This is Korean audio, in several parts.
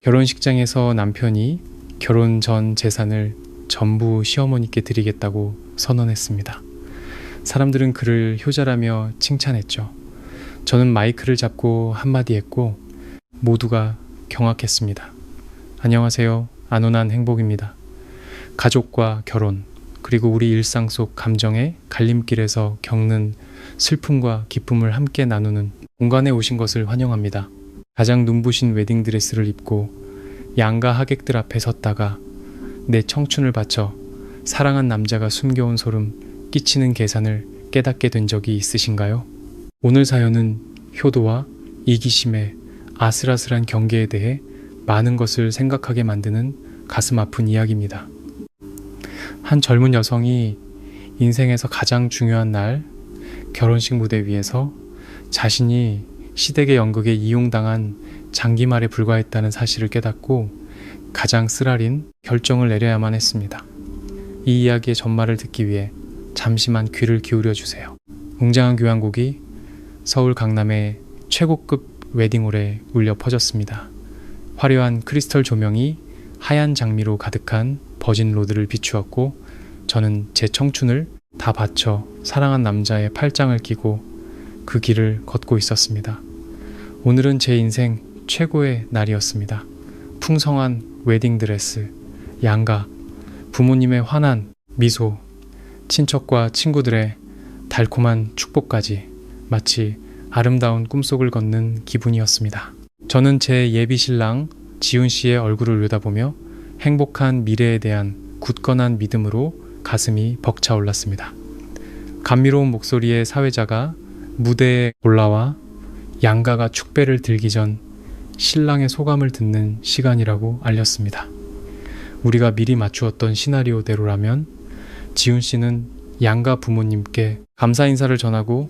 결혼식장에서 남편이 결혼 전 재산을 전부 시어머니께 드리겠다고 선언했습니다. 사람들은 그를 효자라며 칭찬했죠. 저는 마이크를 잡고 한마디 했고 모두가 경악했습니다. 안녕하세요. 안온한 행복입니다. 가족과 결혼, 그리고 우리 일상 속 감정의 갈림길에서 겪는 슬픔과 기쁨을 함께 나누는 공간에 오신 것을 환영합니다. 가장 눈부신 웨딩드레스를 입고 양가 하객들 앞에 섰다가 내 청춘을 바쳐 사랑한 남자가 숨겨온 소름 끼치는 계산을 깨닫게 된 적이 있으신가요? 오늘 사연은 효도와 이기심의 아슬아슬한 경계에 대해 많은 것을 생각하게 만드는 가슴 아픈 이야기입니다. 한 젊은 여성이 인생에서 가장 중요한 날 결혼식 무대 위에서 자신이 시댁의 연극에 이용당한 장기말에 불과했다는 사실을 깨닫고 가장 쓰라린 결정을 내려야만 했습니다. 이 이야기의 전말을 듣기 위해 잠시만 귀를 기울여 주세요. 웅장한 교향곡이 서울 강남의 최고급 웨딩홀에 울려 퍼졌습니다. 화려한 크리스털 조명이 하얀 장미로 가득한 버진 로드를 비추었고 저는 제 청춘을 다 바쳐 사랑한 남자의 팔짱을 끼고 그 길을 걷고 있었습니다. 오늘은 제 인생 최고의 날이었습니다. 풍성한 웨딩드레스, 양가, 부모님의 환한 미소, 친척과 친구들의 달콤한 축복까지 마치 아름다운 꿈속을 걷는 기분이었습니다. 저는 제 예비 신랑 지훈 씨의 얼굴을 올려다보며 행복한 미래에 대한 굳건한 믿음으로 가슴이 벅차올랐습니다. 감미로운 목소리의 사회자가 무대에 올라와 양가가 축배를 들기 전 신랑의 소감을 듣는 시간이라고 알렸습니다. 우리가 미리 맞추었던 시나리오대로라면 지훈 씨는 양가 부모님께 감사 인사를 전하고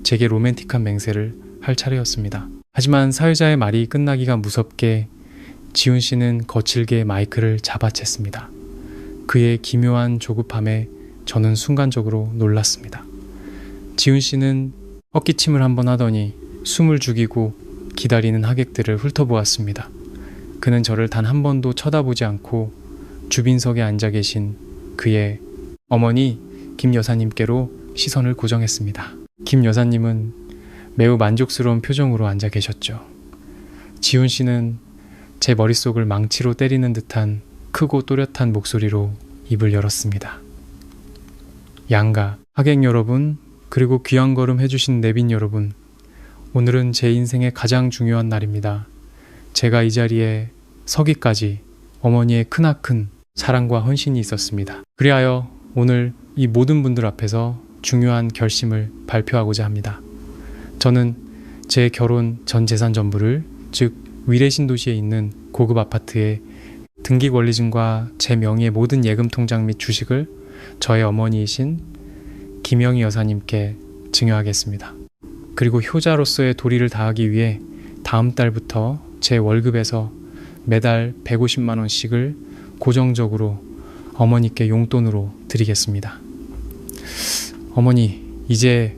제게 로맨틱한 맹세를 할 차례였습니다. 하지만 사회자의 말이 끝나기가 무섭게 지훈 씨는 거칠게 마이크를 잡아챘습니다. 그의 기묘한 조급함에 저는 순간적으로 놀랐습니다. 지훈 씨는 헛기침을 한번 하더니 숨을 죽이고 기다리는 하객들을 훑어보았습니다. 그는 저를 단 한 번도 쳐다보지 않고 주빈석에 앉아 계신 그의 어머니 김 여사님께로 시선을 고정했습니다. 김 여사님은 매우 만족스러운 표정으로 앉아 계셨죠. 지훈 씨는 제 머릿속을 망치로 때리는 듯한 크고 또렷한 목소리로 입을 열었습니다. 양가, 하객 여러분, 그리고 귀한 걸음 해주신 내빈 여러분, 오늘은 제 인생의 가장 중요한 날입니다. 제가 이 자리에 서기까지 어머니의 크나큰 사랑과 헌신이 있었습니다. 그리하여 오늘 이 모든 분들 앞에서 중요한 결심을 발표하고자 합니다. 저는 제 결혼 전 재산 전부를, 즉 위례신도시에 있는 고급 아파트의 등기 권리증과 제 명의의 모든 예금 통장 및 주식을 저의 어머니이신 김영희 여사님께 증여하겠습니다. 그리고 효자로서의 도리를 다하기 위해 다음 달부터 제 월급에서 매달 150만 원씩을 고정적으로 어머니께 용돈으로 드리겠습니다. 어머니, 이제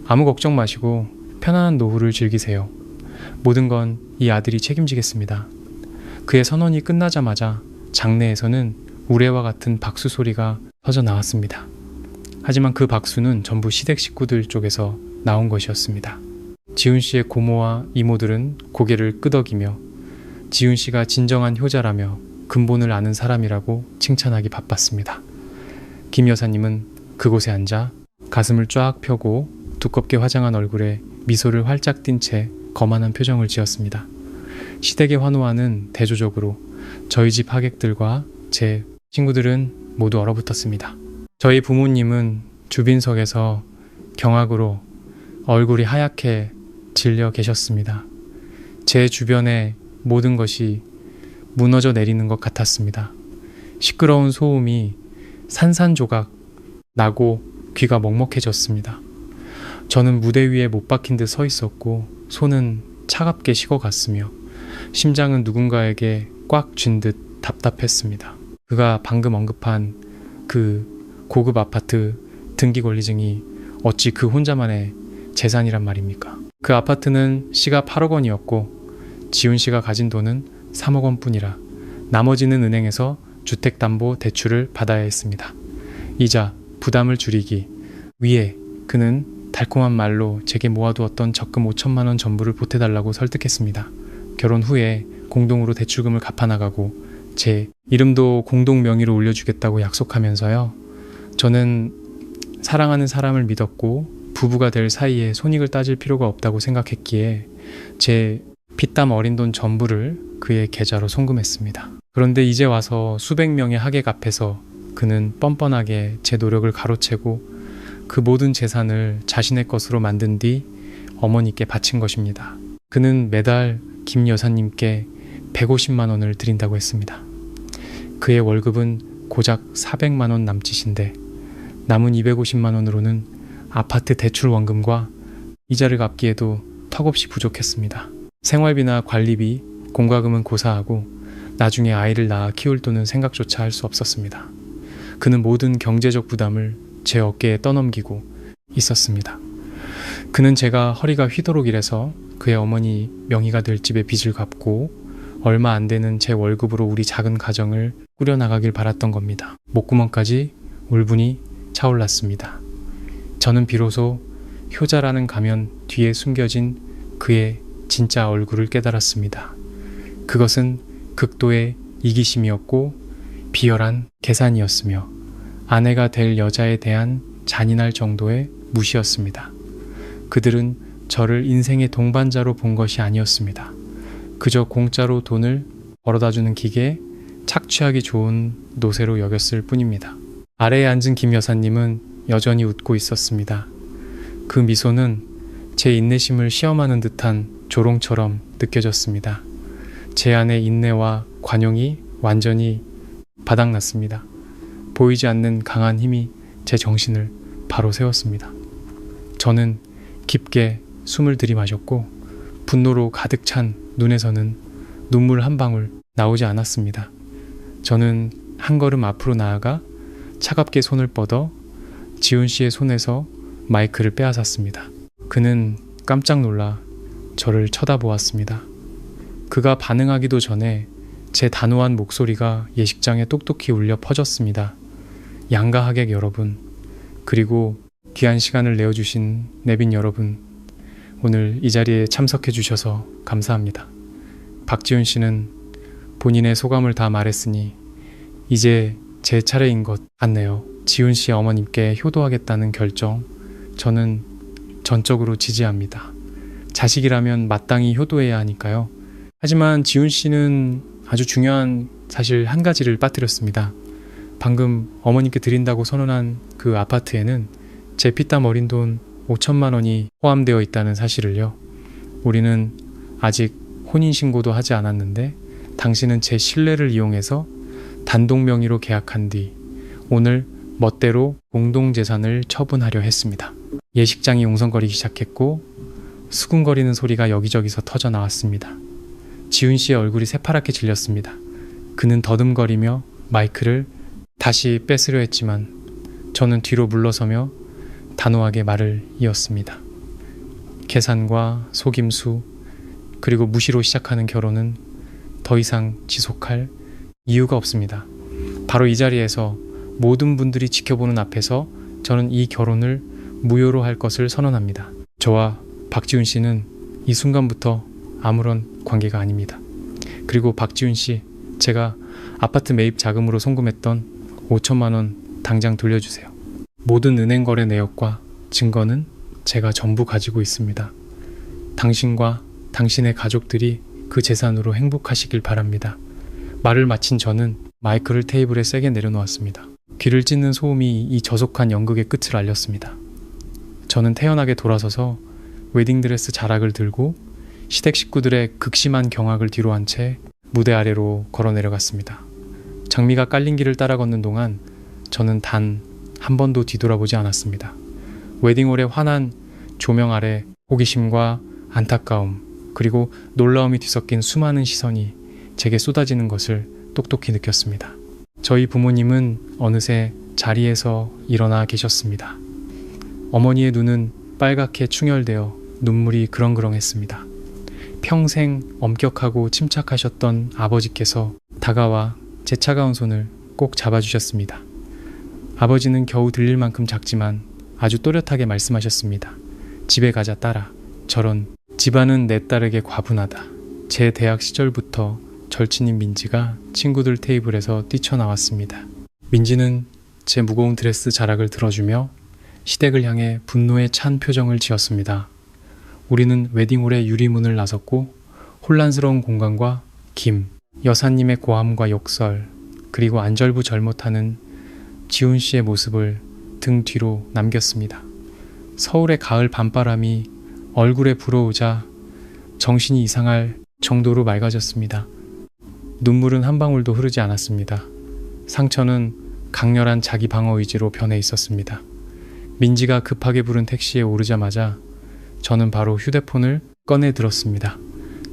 아무 걱정 마시고 편안한 노후를 즐기세요. 모든 건 이 아들이 책임지겠습니다. 그의 선언이 끝나자마자 장내에서는 우레와 같은 박수 소리가 터져 나왔습니다. 하지만 그 박수는 전부 시댁 식구들 쪽에서 나온 것이었습니다. 지훈 씨의 고모와 이모들은 고개를 끄덕이며 지훈 씨가 진정한 효자라며 근본을 아는 사람이라고 칭찬하기 바빴습니다. 김 여사님은 그곳에 앉아 가슴을 쫙 펴고 두껍게 화장한 얼굴에 미소를 활짝 띈 채 거만한 표정을 지었습니다. 시댁의 환호와는 대조적으로 저희 집 하객들과 제 친구들은 모두 얼어붙었습니다. 저희 부모님은 주빈석에서 경악으로 얼굴이 하얗게 질려 계셨습니다. 제 주변의 모든 것이 무너져 내리는 것 같았습니다. 시끄러운 소음이 산산조각 나고 귀가 먹먹해졌습니다. 저는 무대 위에 못 박힌 듯 서 있었고 손은 차갑게 식어갔으며 심장은 누군가에게 꽉 쥔 듯 답답했습니다. 그가 방금 언급한 그 고급 아파트 등기 권리증이 어찌 그 혼자만의 재산이란 말입니까? 그 아파트는 시가 8억 원이었고 지훈 씨가 가진 돈은 3억 원뿐이라 나머지는 은행에서 주택담보대출을 받아야 했습니다. 이자, 부담을 줄이기 위해 그는 달콤한 말로 제게 모아두었던 적금 5천만 원 전부를 보태달라고 설득했습니다. 결혼 후에 공동으로 대출금을 갚아나가고 제 이름도 공동 명의로 올려주겠다고 약속하면서요. 저는 사랑하는 사람을 믿었고 부부가 될 사이에 손익을 따질 필요가 없다고 생각했기에 제 피땀 어린 돈 전부를 그의 계좌로 송금했습니다. 그런데 이제 와서 수백 명의 하객 앞에서 그는 뻔뻔하게 제 노력을 가로채고 그 모든 재산을 자신의 것으로 만든 뒤 어머니께 바친 것입니다. 그는 매달 김 여사님께 150만 원을 드린다고 했습니다. 그의 월급은 고작 400만 원 남짓인데 남은 250만 원으로는 아파트 대출 원금과 이자를 갚기에도 턱없이 부족했습니다. 생활비나 관리비, 공과금은 고사하고 나중에 아이를 낳아 키울 돈은 생각조차 할 수 없었습니다. 그는 모든 경제적 부담을 제 어깨에 떠넘기고 있었습니다. 그는 제가 허리가 휘도록 일해서 그의 어머니 명의가 될 집의 빚을 갚고 얼마 안 되는 제 월급으로 우리 작은 가정을 꾸려나가길 바랐던 겁니다. 목구멍까지 울분이 차올랐습니다. 저는 비로소 효자라는 가면 뒤에 숨겨진 그의 진짜 얼굴을 깨달았습니다. 그것은 극도의 이기심이었고 비열한 계산이었으며 아내가 될 여자에 대한 잔인할 정도의 무시였습니다. 그들은 저를 인생의 동반자로 본 것이 아니었습니다. 그저 공짜로 돈을 벌어다주는 기계에 착취하기 좋은 노새로 여겼을 뿐입니다. 아래에 앉은 김 여사님은 여전히 웃고 있었습니다. 그 미소는 제 인내심을 시험하는 듯한 조롱처럼 느껴졌습니다. 제 안의 인내와 관용이 완전히 바닥났습니다. 보이지 않는 강한 힘이 제 정신을 바로 세웠습니다. 저는 깊게 숨을 들이마셨고 분노로 가득 찬 눈에서는 눈물 한 방울 나오지 않았습니다. 저는 한 걸음 앞으로 나아가 차갑게 손을 뻗어 지훈 씨의 손에서 마이크를 빼앗았습니다. 그는 깜짝 놀라 저를 쳐다보았습니다. 그가 반응하기도 전에 제 단호한 목소리가 예식장에 똑똑히 울려 퍼졌습니다. 양가 하객 여러분, 그리고 귀한 시간을 내어주신 내빈 여러분, 오늘 이 자리에 참석해 주셔서 감사합니다. 박지훈 씨는 본인의 소감을 다 말했으니 이제 제 차례인 것 같네요. 지훈 씨 어머님께 효도하겠다는 결정, 저는 전적으로 지지합니다. 자식이라면 마땅히 효도해야 하니까요. 하지만 지훈 씨는 아주 중요한 사실 한 가지를 빠뜨렸습니다. 방금 어머님께 드린다고 선언한 그 아파트에는 제 피땀 어린 돈 5천만 원이 포함되어 있다는 사실을요. 우리는 아직 혼인신고도 하지 않았는데 당신은 제 신뢰를 이용해서 단독 명의로 계약한 뒤 오늘 멋대로 공동재산을 처분하려 했습니다. 예식장이 웅성거리기 시작했고 수군거리는 소리가 여기저기서 터져 나왔습니다. 지훈 씨의 얼굴이 새파랗게 질렸습니다. 그는 더듬거리며 마이크를 다시 뺏으려 했지만 저는 뒤로 물러서며 단호하게 말을 이었습니다. 계산과 속임수 그리고 무시로 시작하는 결혼은 더 이상 지속할 이유가 없습니다. 바로 이 자리에서 모든 분들이 지켜보는 앞에서 저는 이 결혼을 무효로 할 것을 선언합니다. 저와 박지훈 씨는 이 순간부터 아무런 관계가 아닙니다. 그리고 박지훈 씨, 제가 아파트 매입 자금으로 송금했던 5천만 원 당장 돌려주세요. 모든 은행 거래 내역과 증거는 제가 전부 가지고 있습니다. 당신과 당신의 가족들이 그 재산으로 행복하시길 바랍니다. 말을 마친 저는 마이크를 테이블에 세게 내려놓았습니다. 귀를 찢는 소음이 이 저속한 연극의 끝을 알렸습니다. 저는 태연하게 돌아서서 웨딩드레스 자락을 들고 시댁 식구들의 극심한 경악을 뒤로한 채 무대 아래로 걸어 내려갔습니다. 장미가 깔린 길을 따라 걷는 동안 저는 단 한 번도 뒤돌아보지 않았습니다. 웨딩홀의 환한 조명 아래 호기심과 안타까움 그리고 놀라움이 뒤섞인 수많은 시선이 제게 쏟아지는 것을 똑똑히 느꼈습니다. 저희 부모님은 어느새 자리에서 일어나 계셨습니다. 어머니의 눈은 빨갛게 충혈되어 눈물이 그렁그렁했습니다. 평생 엄격하고 침착하셨던 아버지께서 다가와 제 차가운 손을 꼭 잡아주셨습니다. 아버지는 겨우 들릴 만큼 작지만 아주 또렷하게 말씀하셨습니다. 집에 가자 딸아. 저런 집안은 내 딸에게 과분하다. 제 대학 시절부터 절친인 민지가 친구들 테이블에서 뛰쳐나왔습니다. 민지는 제 무거운 드레스 자락을 들어주며 시댁을 향해 분노에 찬 표정을 지었습니다. 우리는 웨딩홀의 유리문을 나섰고 혼란스러운 공간과 김, 여사님의 고함과 욕설, 그리고 안절부절 못하는 지훈 씨의 모습을 등 뒤로 남겼습니다. 서울의 가을 밤바람이 얼굴에 불어오자 정신이 이상할 정도로 맑아졌습니다. 눈물은 한 방울도 흐르지 않았습니다. 상처는 강렬한 자기 방어 의지로 변해 있었습니다. 민지가 급하게 부른 택시에 오르자마자 저는 바로 휴대폰을 꺼내 들었습니다.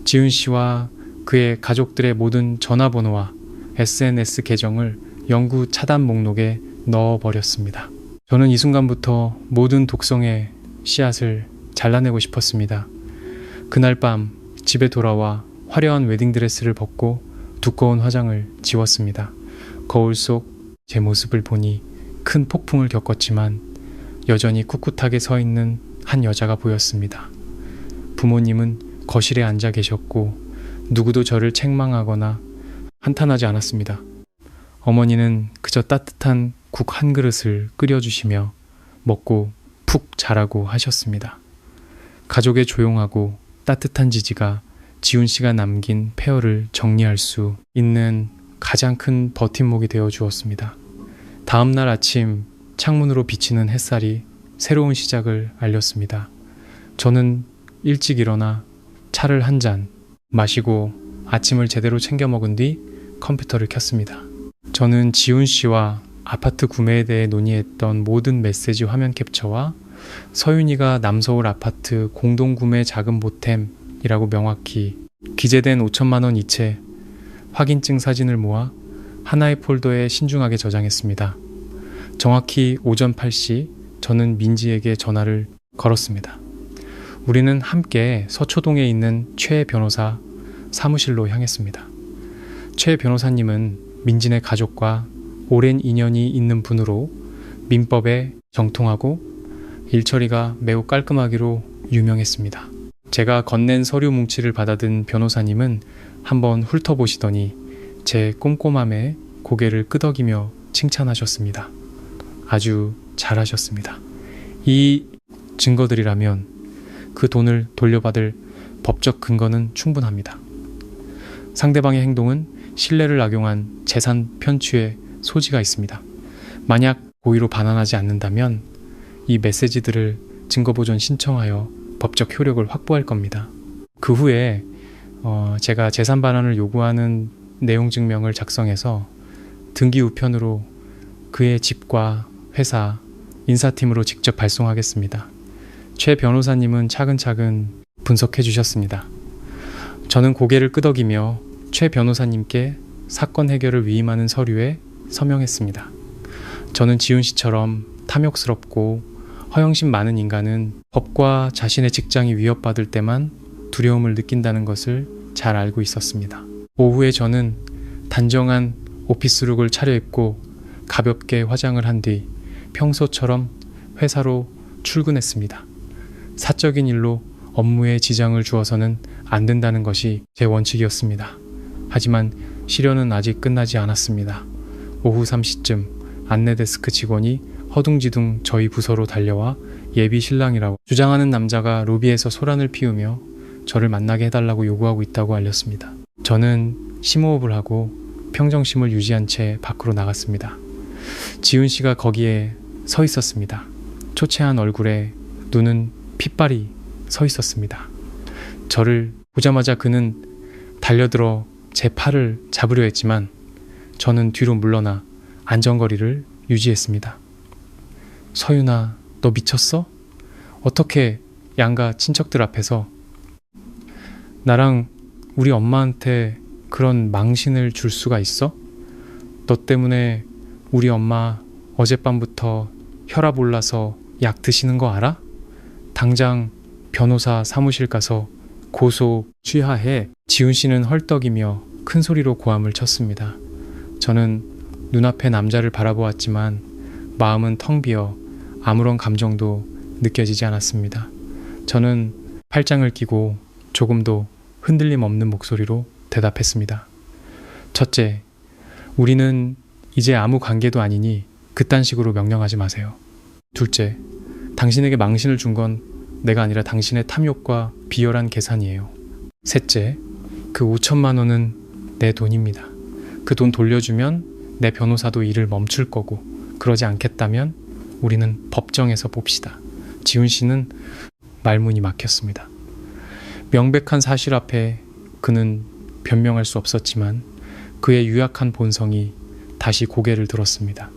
지훈 씨와 그의 가족들의 모든 전화번호와 SNS 계정을 영구 차단 목록에 넣어버렸습니다. 저는 이 순간부터 모든 독성의 씨앗을 잘라내고 싶었습니다. 그날 밤 집에 돌아와 화려한 웨딩드레스를 벗고 두꺼운 화장을 지웠습니다. 거울 속 제 모습을 보니 큰 폭풍을 겪었지만 여전히 꿋꿋하게 서 있는 한 여자가 보였습니다. 부모님은 거실에 앉아 계셨고 누구도 저를 책망하거나 한탄하지 않았습니다. 어머니는 그저 따뜻한 국 한 그릇을 끓여주시며 먹고 푹 자라고 하셨습니다. 가족의 조용하고 따뜻한 지지가 지훈 씨가 남긴 폐허를 정리할 수 있는 가장 큰 버팀목이 되어 주었습니다. 다음 날 아침 창문으로 비치는 햇살이 새로운 시작을 알렸습니다. 저는 일찍 일어나 차를 한 잔 마시고 아침을 제대로 챙겨 먹은 뒤 컴퓨터를 켰습니다. 저는 지훈 씨와 아파트 구매에 대해 논의했던 모든 메시지 화면 캡처와 서윤이가 남서울 아파트 공동구매 자금 보탬이라고 명확히 기재된 5천만 원 이체 확인증 사진을 모아 하나의 폴더에 신중하게 저장했습니다. 정확히 오전 8시 저는 민지에게 전화를 걸었습니다. 우리는 함께 서초동에 있는 최 변호사 사무실로 향했습니다. 최 변호사님은 민진의 가족과 오랜 인연이 있는 분으로 민법에 정통하고 일처리가 매우 깔끔하기로 유명했습니다. 제가 건넨 서류 뭉치를 받아든 변호사님은 한번 훑어보시더니 제 꼼꼼함에 고개를 끄덕이며 칭찬하셨습니다. 아주 잘하셨습니다. 이 증거들이라면 그 돈을 돌려받을 법적 근거는 충분합니다. 상대방의 행동은 신뢰를 악용한 재산 편취의 소지가 있습니다. 만약 고의로 반환하지 않는다면 이 메시지들을 증거보존 신청하여 법적 효력을 확보할 겁니다. 그 후에 제가 재산 반환을 요구하는 내용 증명을 작성해서 등기 우편으로 그의 집과 회사, 인사팀으로 직접 발송하겠습니다. 최 변호사님은 차근차근 분석해 주셨습니다. 저는 고개를 끄덕이며 최 변호사님께 사건 해결을 위임하는 서류에 서명했습니다. 저는 지훈 씨처럼 탐욕스럽고 허영심 많은 인간은 법과 자신의 직장이 위협받을 때만 두려움을 느낀다는 것을 잘 알고 있었습니다. 오후에 저는 단정한 오피스룩을 차려입고 가볍게 화장을 한 뒤 평소처럼 회사로 출근했습니다. 사적인 일로 업무에 지장을 주어서는 안 된다는 것이 제 원칙이었습니다. 하지만 실현은 아직 끝나지 않았습니다. 오후 3시쯤 안내데스크 직원이 허둥지둥 저희 부서로 달려와 예비 신랑이라고 주장하는 남자가 로비에서 소란을 피우며 저를 만나게 해달라고 요구하고 있다고 알렸습니다. 저는 심호흡을 하고 평정심을 유지한 채 밖으로 나갔습니다. 지훈 씨가 거기에 서 있었습니다. 초췌한 얼굴에 눈은 핏발이 서 있었습니다. 저를 보자마자 그는 달려들어 제 팔을 잡으려 했지만 저는 뒤로 물러나 안전거리를 유지했습니다. 서윤아, 너 미쳤어? 어떻게 양가 친척들 앞에서 나랑 우리 엄마한테 그런 망신을 줄 수가 있어? 너 때문에 우리 엄마 어젯밤부터 혈압 올라서 약 드시는 거 알아? 당장 변호사 사무실 가서 고소, 취하해 지훈 씨는 헐떡이며 큰 소리로 고함을 쳤습니다. 저는 눈앞의 남자를 바라보았지만 마음은 텅 비어 아무런 감정도 느껴지지 않았습니다. 저는 팔짱을 끼고 조금도 흔들림 없는 목소리로 대답했습니다. 첫째, 우리는 이제 아무 관계도 아니니 그딴 식으로 명령하지 마세요. 둘째, 당신에게 망신을 준 건 내가 아니라 당신의 탐욕과 비열한 계산이에요. 셋째, 그 5천만 원은 내 돈입니다. 그 돈 돌려주면 내 변호사도 일을 멈출 거고, 그러지 않겠다면 우리는 법정에서 봅시다. 지훈 씨는 말문이 막혔습니다. 명백한 사실 앞에 그는 변명할 수 없었지만 그의 유약한 본성이 다시 고개를 들었습니다.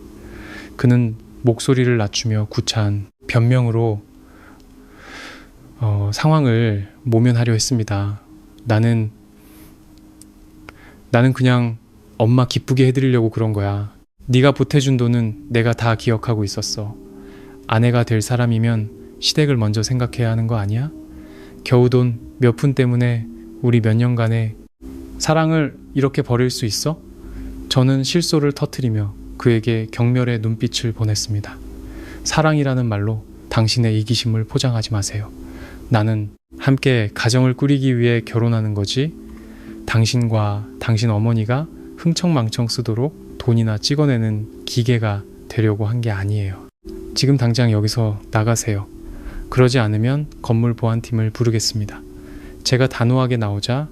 그는 목소리를 낮추며 구차한 변명으로 상황을 모면하려 했습니다. 나는 그냥 엄마 기쁘게 해드리려고 그런 거야. 네가 보태준 돈은 내가 다 기억하고 있었어. 아내가 될 사람이면 시댁을 먼저 생각해야 하는 거 아니야? 겨우 돈 몇 푼 때문에 우리 몇 년간의 사랑을 이렇게 버릴 수 있어? 저는 실소를 터뜨리며 그에게 경멸의 눈빛을 보냈습니다. 사랑이라는 말로 당신의 이기심을 포장하지 마세요. 나는 함께 가정을 꾸리기 위해 결혼하는 거지, 당신과 당신 어머니가 흥청망청 쓰도록 돈이나 찍어내는 기계가 되려고 한 게 아니에요. 지금 당장 여기서 나가세요. 그러지 않으면 건물 보안팀을 부르겠습니다. 제가 단호하게 나오자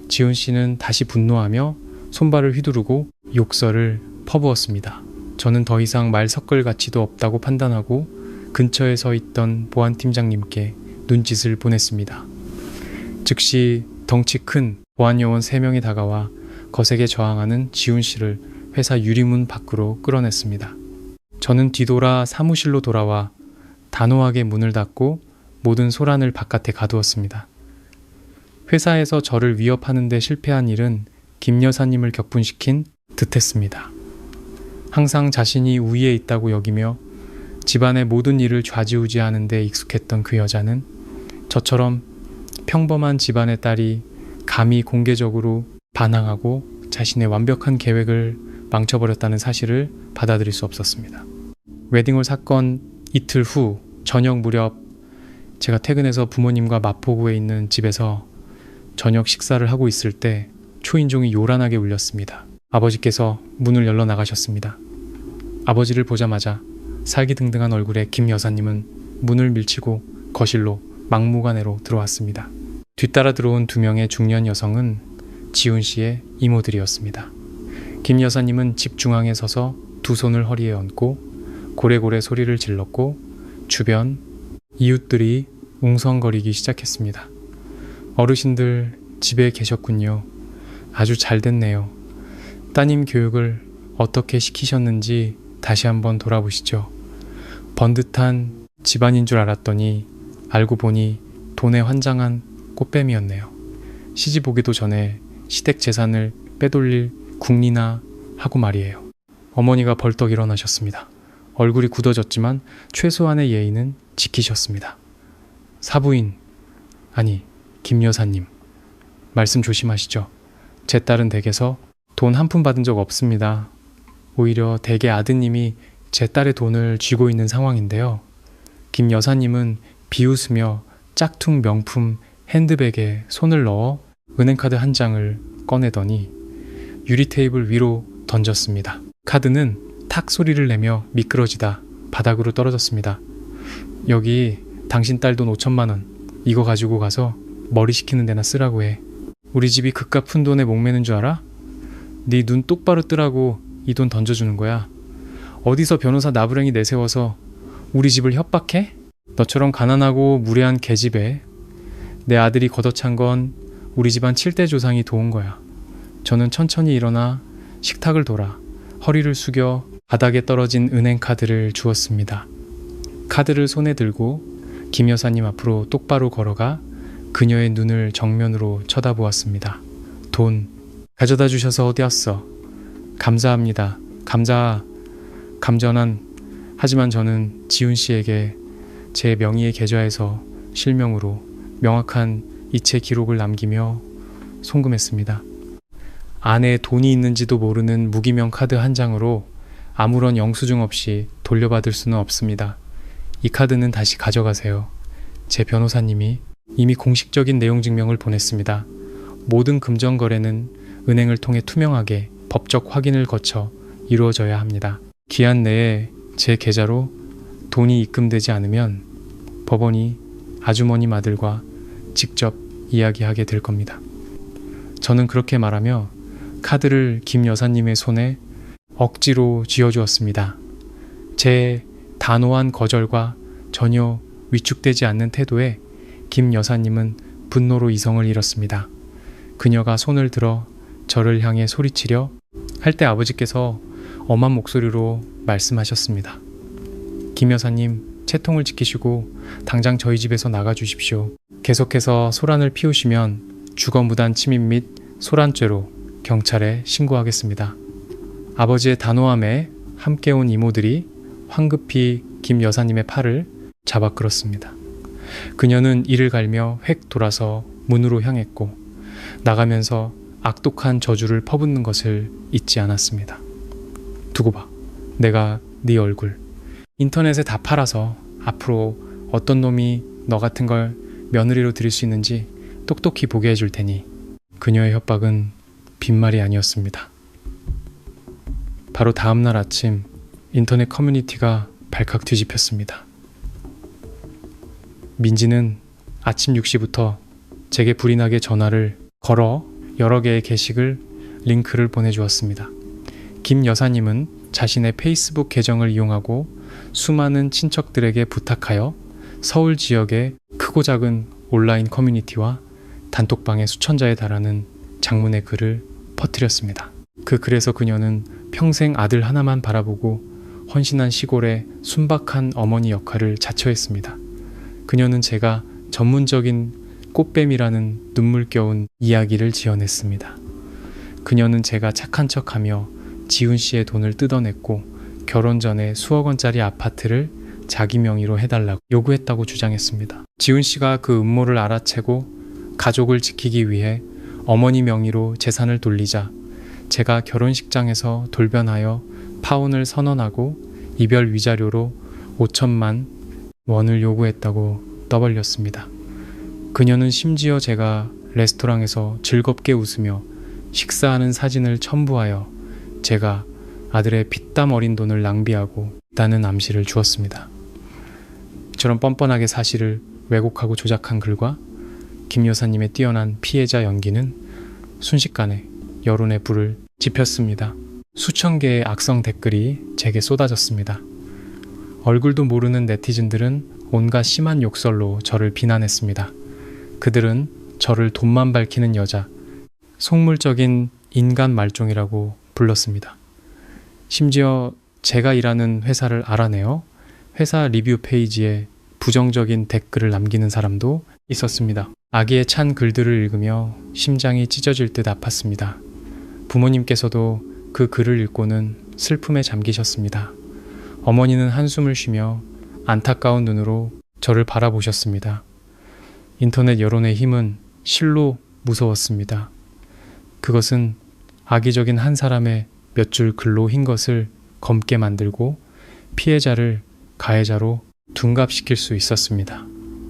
지훈 씨는 다시 분노하며 손발을 휘두르고 욕설을 퍼부었습니다. 저는 더 이상 말 섞을 가치도 없다고 판단하고 근처에 서 있던 보안팀장님께 눈짓을 보냈습니다. 즉시 덩치 큰 보안요원 3명이 다가와 거세게 저항하는 지훈 씨를 회사 유리문 밖으로 끌어냈습니다. 저는 뒤돌아 사무실로 돌아와 단호하게 문을 닫고 모든 소란을 바깥에 가두었습니다. 회사에서 저를 위협하는 데 실패한 일은 김 여사님을 격분시킨 듯했습니다. 항상 자신이 우위에 있다고 여기며 집안의 모든 일을 좌지우지하는 데 익숙했던 그 여자는 저처럼 평범한 집안의 딸이 감히 공개적으로 반항하고 자신의 완벽한 계획을 망쳐버렸다는 사실을 받아들일 수 없었습니다. 웨딩홀 사건 이틀 후 저녁 무렵 제가 퇴근해서 부모님과 마포구에 있는 집에서 저녁 식사를 하고 있을 때 초인종이 요란하게 울렸습니다. 아버지께서 문을 열러 나가셨습니다. 아버지를 보자마자 살기등등한 얼굴의 김 여사님은 문을 밀치고 거실로 막무가내로 들어왔습니다. 뒤따라 들어온 2명의 중년 여성은 지훈 씨의 이모들이었습니다. 김 여사님은 집 중앙에 서서 두 손을 허리에 얹고 고래고래 소리를 질렀고 주변 이웃들이 웅성거리기 시작했습니다. 어르신들 집에 계셨군요. 아주 잘 됐네요. 따님 교육을 어떻게 시키셨는지 다시 한번 돌아보시죠. 번듯한 집안인 줄 알았더니 알고 보니 돈에 환장한 꽃뱀이었네요. 시집 오기도 전에 시댁 재산을 빼돌릴 궁리나 하고 말이에요. 어머니가 벌떡 일어나셨습니다. 얼굴이 굳어졌지만 최소한의 예의는 지키셨습니다. 사부인, 아니 김 여사님, 말씀 조심하시죠. 제 딸은 댁에서 돈 한 푼 받은 적 없습니다. 오히려 댁의 아드님이 제 딸의 돈을 쥐고 있는 상황인데요. 김 여사님은 비웃으며 짝퉁 명품 핸드백에 손을 넣어 은행카드 한 장을 꺼내더니 유리 테이블 위로 던졌습니다. 카드는 탁 소리를 내며 미끄러지다 바닥으로 떨어졌습니다. 여기 당신 딸 돈 5천만 원, 이거 가지고 가서 머리 식히는 데나 쓰라고 해. 우리 집이 그깟 푼 돈에 목매는 줄 알아? 네 눈 똑바로 뜨라고 이 돈 던져주는 거야. 어디서 변호사 나부랭이 내세워서 우리 집을 협박해? 너처럼 가난하고 무례한 계집애 내 아들이 걷어찬 건 우리 집안 7대 조상이 도운 거야. 저는 천천히 일어나 식탁을 돌아 허리를 숙여 바닥에 떨어진 은행카드를 주었습니다. 카드를 손에 들고 김 여사님 앞으로 똑바로 걸어가 그녀의 눈을 정면으로 쳐다보았습니다. 돈 가져다 주셔서 어디 왔어? 감사합니다. 감전한. 하지만 저는 지훈 씨에게 제 명의의 계좌에서 실명으로 명확한 이체 기록을 남기며 송금했습니다. 안에 돈이 있는지도 모르는 무기명 카드 한 장으로 아무런 영수증 없이 돌려받을 수는 없습니다. 이 카드는 다시 가져가세요. 제 변호사님이 이미 공식적인 내용 증명을 보냈습니다. 모든 금전 거래는 은행을 통해 투명하게 법적 확인을 거쳐 이루어져야 합니다. 기한 내에 제 계좌로 돈이 입금되지 않으면 법원이 아주머니 아들과 직접 이야기하게 될 겁니다. 저는 그렇게 말하며 카드를 김 여사님의 손에 억지로 쥐어주었습니다. 제 단호한 거절과 전혀 위축되지 않는 태도에 김 여사님은 분노로 이성을 잃었습니다. 그녀가 손을 들어 저를 향해 소리치려 할 때 아버지께서 엄한 목소리로 말씀하셨습니다. 김 여사님, 채통을 지키시고 당장 저희 집에서 나가 주십시오. 계속해서 소란을 피우시면 주거무단 침입 및 소란죄로 경찰에 신고하겠습니다. 아버지의 단호함에 함께 온 이모들이 황급히 김 여사님의 팔을 잡아 끌었습니다. 그녀는 이를 갈며 획 돌아서 문으로 향했고 나가면서 악독한 저주를 퍼붓는 것을 잊지 않았습니다. 두고 봐. 내가 네 얼굴 인터넷에 다 팔아서 앞으로 어떤 놈이 너 같은 걸 며느리로 들일 수 있는지 똑똑히 보게 해줄 테니. 그녀의 협박은 빈말이 아니었습니다. 바로 다음날 아침 인터넷 커뮤니티가 발칵 뒤집혔습니다. 민지는 아침 6시부터 제게 불이 나게 전화를 걸어 여러 개의 게시글, 링크를 보내주었습니다. 김 여사님은 자신의 페이스북 계정을 이용하고 수많은 친척들에게 부탁하여 서울 지역의 크고 작은 온라인 커뮤니티와 단톡방에 수천자에 달하는 장문의 글을 퍼뜨렸습니다. 그 글에서 그녀는 평생 아들 하나만 바라보고 헌신한 시골의 순박한 어머니 역할을 자처했습니다. 그녀는 제가 전문적인 꽃뱀이라는 눈물겨운 이야기를 지어냈습니다. 그녀는 제가 착한 척하며 지훈 씨의 돈을 뜯어냈고 결혼 전에 수억 원짜리 아파트를 자기 명의로 해달라고 요구했다고 주장했습니다. 지훈 씨가 그 음모를 알아채고 가족을 지키기 위해 어머니 명의로 재산을 돌리자 제가 결혼식장에서 돌변하여 파혼을 선언하고 이별 위자료로 5천만 원을 요구했다고 떠벌렸습니다. 그녀는 심지어 제가 레스토랑에서 즐겁게 웃으며 식사하는 사진을 첨부하여 제가 아들의 피땀 어린 돈을 낭비하고 있다는 암시를 주었습니다. 이처럼 뻔뻔하게 사실을 왜곡하고 조작한 글과 김 여사님의 뛰어난 피해자 연기는 순식간에 여론의 불을 지폈습니다. 수천 개의 악성 댓글이 제게 쏟아졌습니다. 얼굴도 모르는 네티즌들은 온갖 심한 욕설로 저를 비난했습니다. 그들은 저를 돈만 밝히는 여자, 속물적인 인간 말종이라고 불렀습니다. 심지어 제가 일하는 회사를 알아내어 회사 리뷰 페이지에 부정적인 댓글을 남기는 사람도 있었습니다. 악의에 찬 글들을 읽으며 심장이 찢어질 듯 아팠습니다. 부모님께서도 그 글을 읽고는 슬픔에 잠기셨습니다. 어머니는 한숨을 쉬며 안타까운 눈으로 저를 바라보셨습니다. 인터넷 여론의 힘은 실로 무서웠습니다. 그것은 악의적인 한 사람의 몇 줄 글로 흰 것을 검게 만들고 피해자를 가해자로 둔갑시킬 수 있었습니다.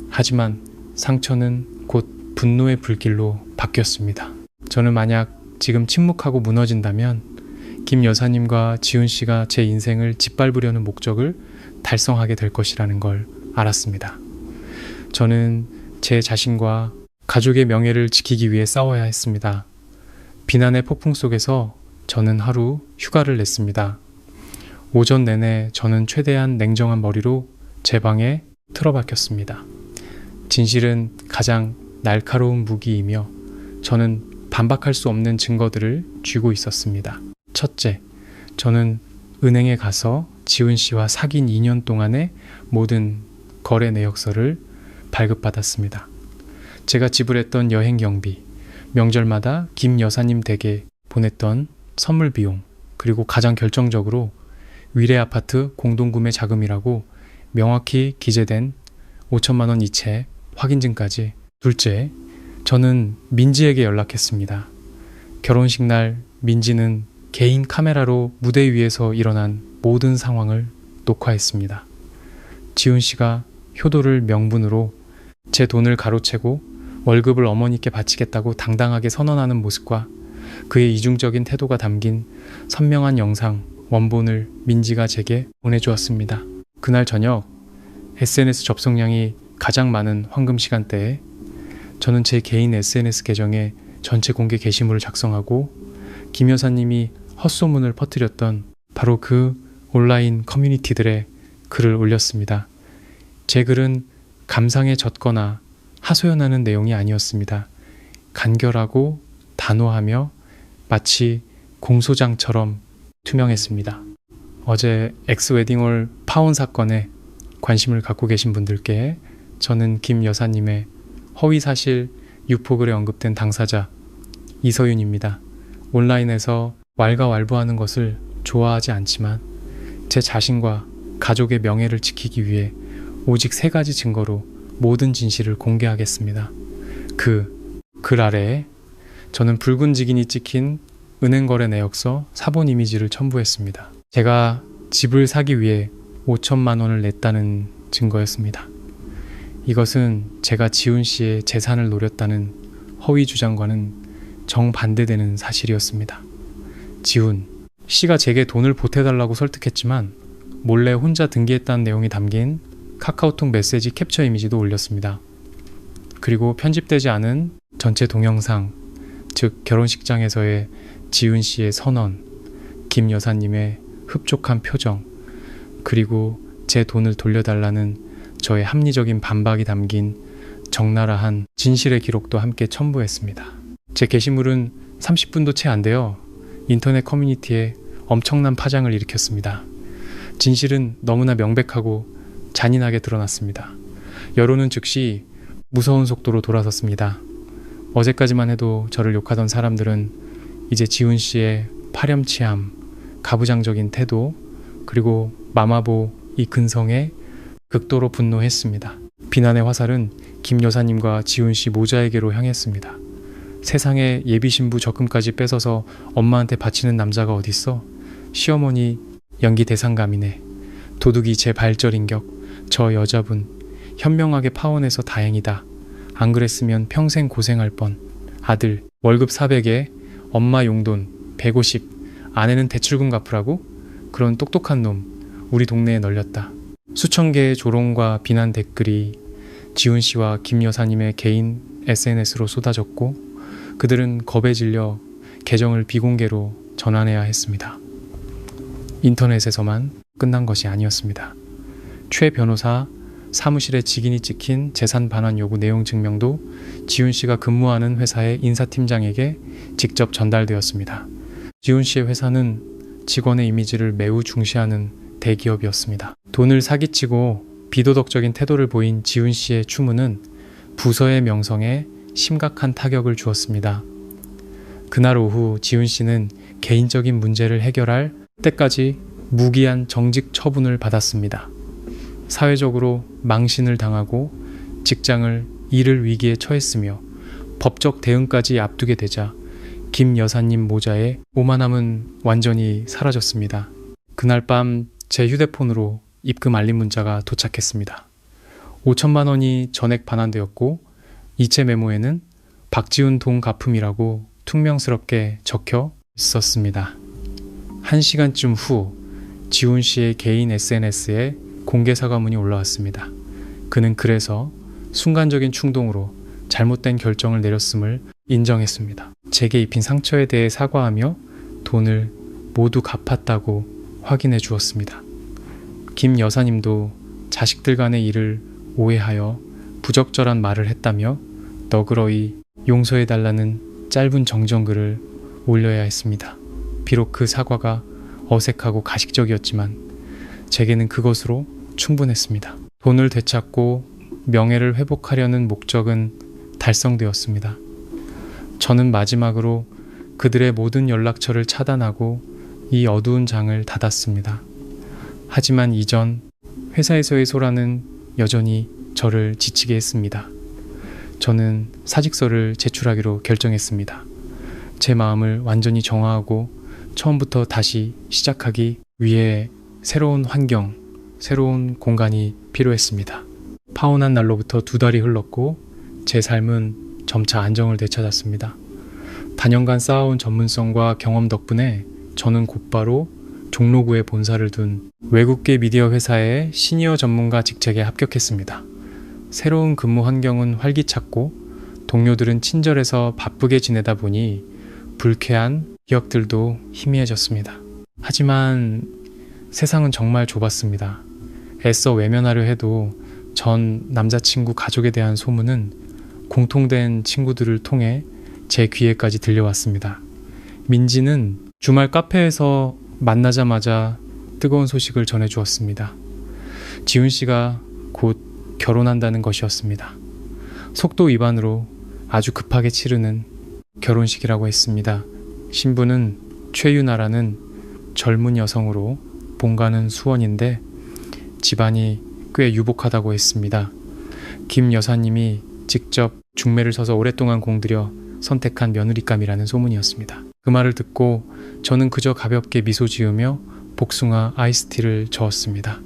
하지만 상처는 곧 분노의 불길로 바뀌었습니다. 저는 만약 지금 침묵하고 무너진다면 김 여사님과 지훈 씨가 제 인생을 짓밟으려는 목적을 달성하게 될 것이라는 걸 알았습니다. 저는 제 자신과 가족의 명예를 지키기 위해 싸워야 했습니다. 비난의 폭풍 속에서 저는 하루 휴가를 냈습니다. 오전 내내 저는 최대한 냉정한 머리로 제 방에 틀어박혔습니다. 진실은 가장 날카로운 무기이며 저는 반박할 수 없는 증거들을 쥐고 있었습니다. 첫째, 저는 은행에 가서 지훈 씨와 사귄 2년 동안의 모든 거래 내역서를 발급받았습니다. 제가 지불했던 여행 경비, 명절마다 김 여사님 댁에 보냈던 선물 비용, 그리고 가장 결정적으로 위례 아파트 공동구매 자금이라고 명확히 기재된 5천만 원 이체 확인증까지. 둘째, 저는 민지에게 연락했습니다. 결혼식 날 민지는 개인 카메라로 무대 위에서 일어난 모든 상황을 녹화했습니다. 지훈 씨가 효도를 명분으로 제 돈을 가로채고 월급을 어머니께 바치겠다고 당당하게 선언하는 모습과 그의 이중적인 태도가 담긴 선명한 영상 원본을 민지가 제게 보내주었습니다. 그날 저녁 SNS 접속량이 가장 많은 황금 시간대에 저는 제 개인 SNS 계정에 전체 공개 게시물을 작성하고 김 여사님이 헛소문을 퍼뜨렸던 바로 그 온라인 커뮤니티들에 글을 올렸습니다. 제 글은 감상에 젖거나 하소연하는 내용이 아니었습니다. 간결하고 단호하며 마치 공소장처럼 투명했습니다. 어제 엑스웨딩홀 파혼 사건에 관심을 갖고 계신 분들께 저는 김 여사님의 허위사실 유포글에 언급된 당사자 이서윤입니다. 온라인에서 왈가왈부하는 것을 좋아하지 않지만 제 자신과 가족의 명예를 지키기 위해 오직 3가지 증거로 모든 진실을 공개하겠습니다. 그 글 아래에 저는 붉은 직인이 찍힌 은행거래 내역서 사본 이미지를 첨부했습니다. 제가 집을 사기 위해 5천만 원을 냈다는 증거였습니다. 이것은 제가 지훈 씨의 재산을 노렸다는 허위 주장과는 정반대되는 사실이었습니다. 지훈 씨가 제게 돈을 보태달라고 설득했지만 몰래 혼자 등기했다는 내용이 담긴 카카오톡 메시지 캡처 이미지도 올렸습니다. 그리고 편집되지 않은 전체 동영상, 즉 결혼식장에서의 지훈 씨의 선언, 김 여사님의 흡족한 표정, 그리고 제 돈을 돌려달라는 저의 합리적인 반박이 담긴 적나라한 진실의 기록도 함께 첨부했습니다. 제 게시물은 30분도 채 안 되어 인터넷 커뮤니티에 엄청난 파장을 일으켰습니다. 진실은 너무나 명백하고 잔인하게 드러났습니다. 여론은 즉시 무서운 속도로 돌아섰습니다. 어제까지만 해도 저를 욕하던 사람들은 이제 지훈 씨의 파렴치함, 가부장적인 태도, 그리고 마마보 이 근성에 극도로 분노했습니다. 비난의 화살은 김 여사님과 지훈 씨 모자에게로 향했습니다. 세상에 예비 신부 적금까지 뺏어서 엄마한테 바치는 남자가 어딨어? 시어머니 연기 대상감이네. 도둑이 제 발절인격. 저 여자분 현명하게 파혼해서 다행이다. 안 그랬으면 평생 고생할 뻔. 아들 월급 400에 엄마 용돈 150. 아내는 대출금 갚으라고? 그런 똑똑한 놈 우리 동네에 널렸다. 수천 개의 조롱과 비난 댓글이 지훈 씨와 김 여사님의 개인 SNS로 쏟아졌고 그들은 겁에 질려 계정을 비공개로 전환해야 했습니다. 인터넷에서만 끝난 것이 아니었습니다. 최 변호사 사무실에 직인이 찍힌 재산 반환 요구 내용 증명도 지훈 씨가 근무하는 회사의 인사팀장에게 직접 전달되었습니다. 지훈 씨의 회사는 직원의 이미지를 매우 중시하는 대기업이었습니다. 돈을 사기치고 비도덕적인 태도를 보인 지훈 씨의 추문은 부서의 명성에 심각한 타격을 주었습니다. 그날 오후 지훈 씨는 개인적인 문제를 해결할 때까지 무기한 정직 처분을 받았습니다. 사회적으로 망신을 당하고 직장을 잃을 위기에 처했으며 법적 대응까지 앞두게 되자 김 여사님 모자의 오만함은 완전히 사라졌습니다. 그날 밤 제 휴대폰으로 입금 알림 문자가 도착했습니다. 5천만 원이 전액 반환되었고 이체 메모에는 박지훈 돈 갚음이라고 퉁명스럽게 적혀 있었습니다. 1시간쯤 후 지훈 씨의 개인 SNS에 공개 사과문이 올라왔습니다. 그는 그래서 순간적인 충동으로 잘못된 결정을 내렸음을 인정했습니다. 제게 입힌 상처에 대해 사과하며 돈을 모두 갚았다고 확인해 주었습니다. 김 여사님도 자식들 간의 일을 오해하여 부적절한 말을 했다며 너그러이 용서해달라는 짧은 정정글을 올려야 했습니다. 비록 그 사과가 어색하고 가식적이었지만 제게는 그것으로 충분했습니다. 돈을 되찾고 명예를 회복하려는 목적은 달성되었습니다. 저는 마지막으로 그들의 모든 연락처를 차단하고 이 어두운 장을 닫았습니다. 하지만 이전 회사에서의 소란은 여전히 저를 지치게 했습니다. 저는 사직서를 제출하기로 결정했습니다. 제 마음을 완전히 정화하고 처음부터 다시 시작하기 위해 새로운 환경, 새로운 공간이 필요했습니다. 파혼한 날로부터 2달이 흘렀고 제 삶은 점차 안정을 되찾았습니다. 다년간 쌓아온 전문성과 경험 덕분에 저는 곧바로 종로구에 본사를 둔 외국계 미디어 회사의 시니어 전문가 직책에 합격했습니다. 새로운 근무 환경은 활기찼고 동료들은 친절해서 바쁘게 지내다 보니 불쾌한 기억들도 희미해졌습니다. 하지만 세상은 정말 좁았습니다. 애써 외면하려 해도 전 남자친구 가족에 대한 소문은 공통된 친구들을 통해 제 귀에까지 들려왔습니다. 민지는 주말 카페에서 만나자마자 뜨거운 소식을 전해주었습니다. 지훈 씨가 곧 결혼한다는 것이었습니다. 속도 위반으로 아주 급하게 치르는 결혼식이라고 했습니다. 신부는 최유나라는 젊은 여성으로 본가는 수원인데 집안이 꽤 유복하다고 했습니다. 김 여사님이 직접 중매를 서서 오랫동안 공들여 선택한 며느리감이라는 소문이었습니다. 그 말을 듣고 저는 그저 가볍게 미소 지으며 복숭아 아이스티를 저었습니다.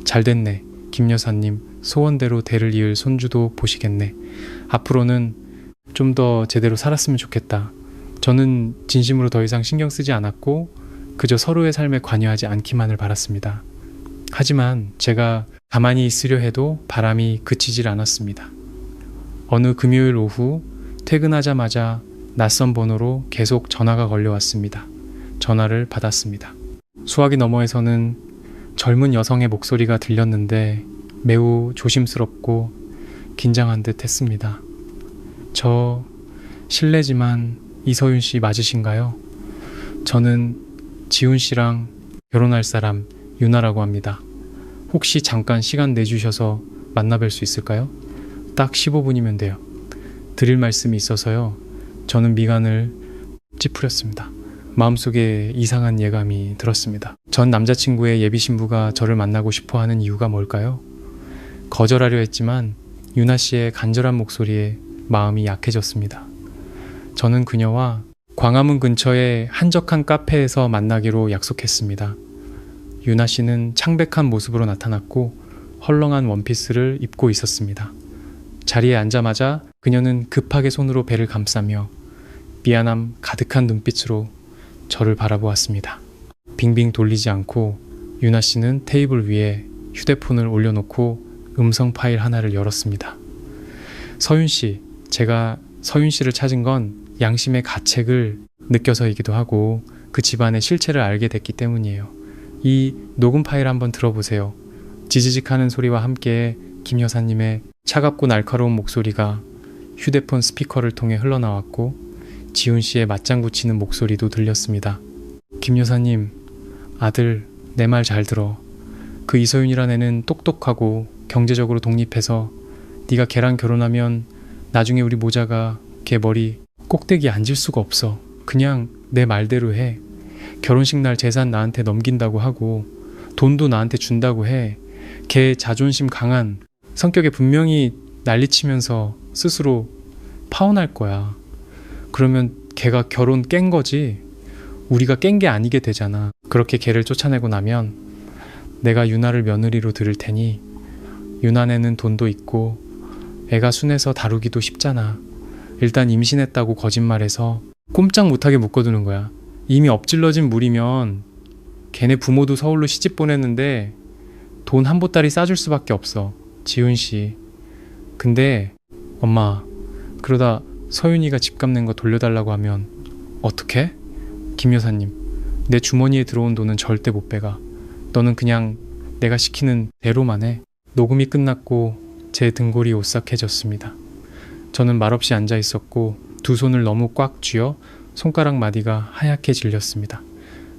잘됐네. 김 여사님 소원대로 대를 이을 손주도 보시겠네. 앞으로는 좀 더 제대로 살았으면 좋겠다. 저는 진심으로 더 이상 신경 쓰지 않았고 그저 서로의 삶에 관여하지 않기만을 바랐습니다. 하지만 제가 가만히 있으려 해도 바람이 그치질 않았습니다. 어느 금요일 오후 퇴근하자마자 낯선 번호로 계속 전화가 걸려왔습니다. 전화를 받았습니다. 수화기 너머에서는 젊은 여성의 목소리가 들렸는데 매우 조심스럽고 긴장한 듯 했습니다. 저 실례지만 이서윤 씨 맞으신가요? 저는 지훈 씨랑 결혼할 사람 유나라고 합니다. 혹시 잠깐 시간 내주셔서 만나뵐 수 있을까요? 딱 15분이면 돼요. 드릴 말씀이 있어서요. 저는 미간을 찌푸렸습니다. 마음속에 이상한 예감이 들었습니다. 전 남자친구의 예비 신부가 저를 만나고 싶어 하는 이유가 뭘까요? 거절하려 했지만 유나 씨의 간절한 목소리에 마음이 약해졌습니다. 저는 그녀와 광화문 근처의 한적한 카페에서 만나기로 약속했습니다. 유나 씨는 창백한 모습으로 나타났고 헐렁한 원피스를 입고 있었습니다. 자리에 앉자마자 그녀는 급하게 손으로 배를 감싸며 미안함 가득한 눈빛으로 저를 바라보았습니다. 빙빙 돌리지 않고 유나 씨는 테이블 위에 휴대폰을 올려놓고 음성 파일 하나를 열었습니다. 서윤 씨, 제가 서윤 씨를 찾은 건 양심의 가책을 느껴서이기도 하고 그 집안의 실체를 알게 됐기 때문이에요. 이 녹음 파일 한번 들어보세요. 지지직하는 소리와 함께 김 여사님의 차갑고 날카로운 목소리가 휴대폰 스피커를 통해 흘러나왔고 지훈 씨의 맞장구 치는 목소리도 들렸습니다. 김 여사님, 아들 내 말 잘 들어. 그 이서윤이란 애는 똑똑하고 경제적으로 독립해서 네가 걔랑 결혼하면 나중에 우리 모자가 걔 머리 꼭대기에 앉을 수가 없어. 그냥 내 말대로 해. 결혼식 날 재산 나한테 넘긴다고 하고 돈도 나한테 준다고 해. 걔 자존심 강한 성격에 분명히 난리치면서 스스로 파혼할 거야. 그러면 걔가 결혼 깬 거지 우리가 깬 게 아니게 되잖아. 그렇게 걔를 쫓아내고 나면 내가 유나를 며느리로 들을 테니 유나네는 돈도 있고 애가 순해서 다루기도 쉽잖아. 일단 임신했다고 거짓말해서 꼼짝 못하게 묶어두는 거야. 이미 엎질러진 물이면 걔네 부모도 서울로 시집 보냈는데 돈 한 보따리 싸줄 수밖에 없어. 지훈 씨. 근데 엄마, 그러다 서윤이가 집값 낸 거 돌려달라고 하면 어떡해? 김 여사님, 내 주머니에 들어온 돈은 절대 못 빼가. 너는 그냥 내가 시키는 대로만 해. 녹음이 끝났고 제 등골이 오싹해졌습니다. 저는 말없이 앉아 있었고 두 손을 너무 꽉 쥐어 손가락 마디가 하얗게 질렸습니다.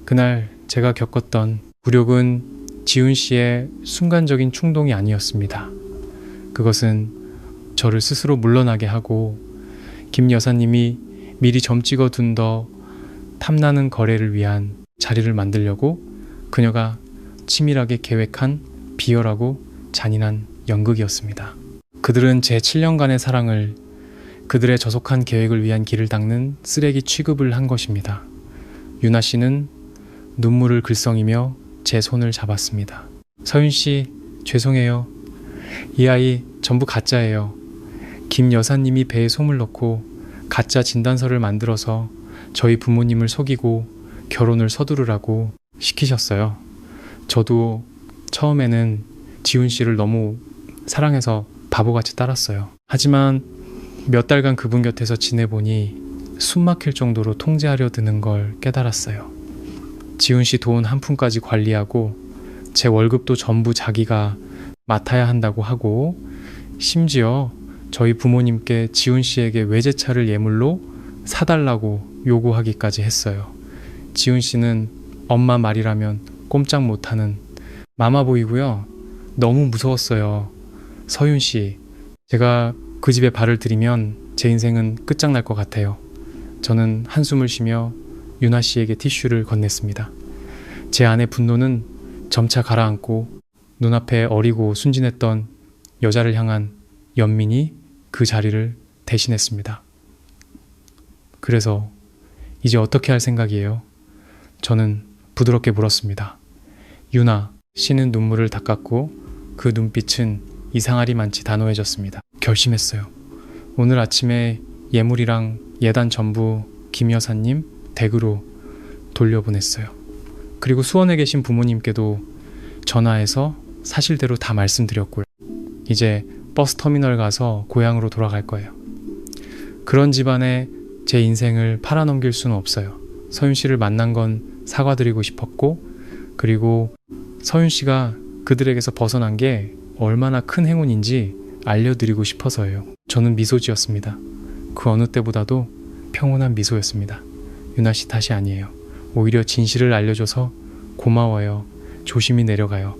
그날 제가 겪었던 굴욕은 지훈 씨의 순간적인 충동이 아니었습니다. 그것은 저를 스스로 물러나게 하고 김 여사님이 미리 점 찍어둔 더 탐나는 거래를 위한 자리를 만들려고 그녀가 치밀하게 계획한 비열하고 잔인한 연극이었습니다. 그들은 제 7년간의 사랑을 그들의 저속한 계획을 위한 길을 닦는 쓰레기 취급을 한 것입니다. 유나 씨는 눈물을 글썽이며 제 손을 잡았습니다. 서윤 씨, 죄송해요. 이 아이 전부 가짜예요. 김 여사님이 배에 솜을 넣고 가짜 진단서를 만들어서 저희 부모님을 속이고 결혼을 서두르라고 시키셨어요. 저도 처음에는 지훈 씨를 너무 사랑해서 바보같이 따랐어요. 하지만 몇 달간 그분 곁에서 지내보니 숨 막힐 정도로 통제하려 드는 걸 깨달았어요. 지훈 씨 돈 한 푼까지 관리하고 제 월급도 전부 자기가 맡아야 한다고 하고 심지어 저희 부모님께 지훈 씨에게 외제차를 예물로 사달라고 요구하기까지 했어요. 지훈 씨는 엄마 말이라면 꼼짝 못하는 마마보이고요. 너무 무서웠어요. 서윤 씨, 제가 그 집에 발을 들이면 제 인생은 끝장날 것 같아요. 저는 한숨을 쉬며 유나 씨에게 티슈를 건넸습니다. 제 안의 분노는 점차 가라앉고 눈앞에 어리고 순진했던 여자를 향한 연민이 그 자리를 대신했습니다. 그래서 이제 어떻게 할 생각이에요? 저는 부드럽게 물었습니다. 유나 씨는 눈물을 닦았고 그 눈빛은 이상하리만치 단호해졌습니다. 결심했어요. 오늘 아침에 예물이랑 예단 전부 김 여사님 댁으로 돌려보냈어요. 그리고 수원에 계신 부모님께도 전화해서 사실대로 다 말씀드렸고요. 이제 버스터미널 가서 고향으로 돌아갈 거예요. 그런 집안에 제 인생을 팔아넘길 수는 없어요. 서윤 씨를 만난 건 사과드리고 싶었고, 그리고 서윤 씨가 그들에게서 벗어난 게 얼마나 큰 행운인지 알려드리고 싶어서예요. 저는 미소 지었습니다. 그 어느 때보다도 평온한 미소였습니다. 유나 씨 탓이 아니에요. 오히려 진실을 알려줘서 고마워요. 조심히 내려가요.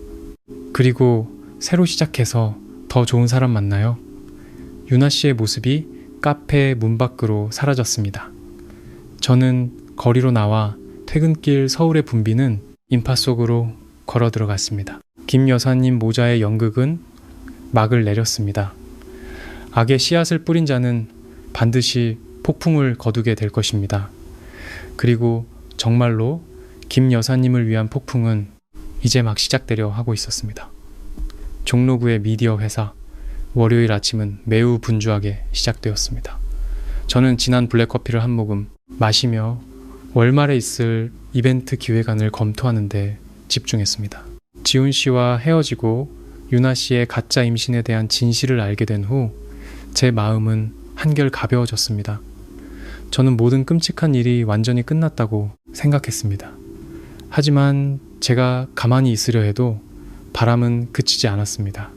그리고 새로 시작해서 더 좋은 사람 만나요. 유나 씨의 모습이 카페 문 밖으로 사라졌습니다. 저는 거리로 나와 퇴근길 서울의 붐비는 인파 속으로 걸어 들어갔습니다. 김 여사님 모자의 연극은 막을 내렸습니다. 악의 씨앗을 뿌린 자는 반드시 폭풍을 거두게 될 것입니다. 그리고 정말로 김 여사님을 위한 폭풍은 이제 막 시작되려 하고 있었습니다. 종로구의 미디어 회사, 월요일 아침은 매우 분주하게 시작되었습니다. 저는 진한 블랙커피를 한 모금 마시며 월말에 있을 이벤트 기획안을 검토하는데 집중했습니다. 지훈 씨와 헤어지고 유나 씨의 가짜 임신에 대한 진실을 알게 된 후 제 마음은 한결 가벼워졌습니다. 저는 모든 끔찍한 일이 완전히 끝났다고 생각했습니다. 하지만 제가 가만히 있으려 해도 바람은 그치지 않았습니다.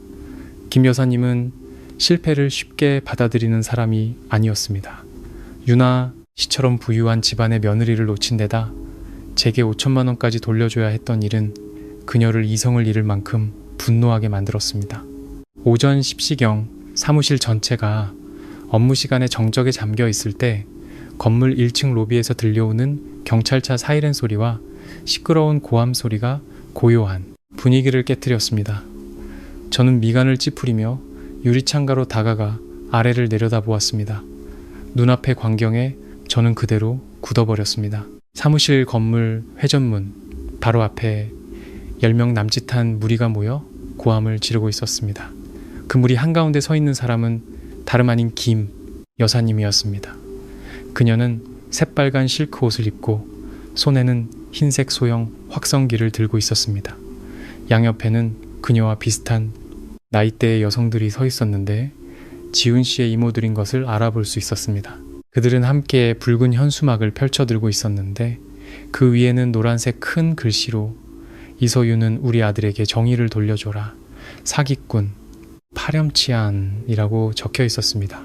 김 여사님은 실패를 쉽게 받아들이는 사람이 아니었습니다. 유나 씨처럼 부유한 집안의 며느리를 놓친 데다 제게 5천만 원까지 돌려줘야 했던 일은 그녀를 이성을 잃을 만큼 분노하게 만들었습니다. 오전 10시경 사무실 전체가 업무 시간에 정적에 잠겨 있을 때 건물 1층 로비에서 들려오는 경찰차 사이렌 소리와 시끄러운 고함 소리가 고요한 분위기를 깨뜨렸습니다. 저는 미간을 찌푸리며 유리창가로 다가가 아래를 내려다보았습니다. 눈앞의 광경에 저는 그대로 굳어버렸습니다. 사무실 건물 회전문 바로 앞에 10명 남짓한 무리가 모여 고함을 지르고 있었습니다. 그 무리 한가운데 서 있는 사람은 다름 아닌 김 여사님이었습니다. 그녀는 새빨간 실크 옷을 입고 손에는 흰색 소형 확성기를 들고 있었습니다. 양옆에는 그녀와 비슷한 나이대의 여성들이 서 있었는데 지훈 씨의 이모들인 것을 알아볼 수 있었습니다. 그들은 함께 붉은 현수막을 펼쳐들고 있었는데 그 위에는 노란색 큰 글씨로 이소유는 우리 아들에게 정의를 돌려줘라. 사기꾼, 파렴치한이라고 적혀 있었습니다.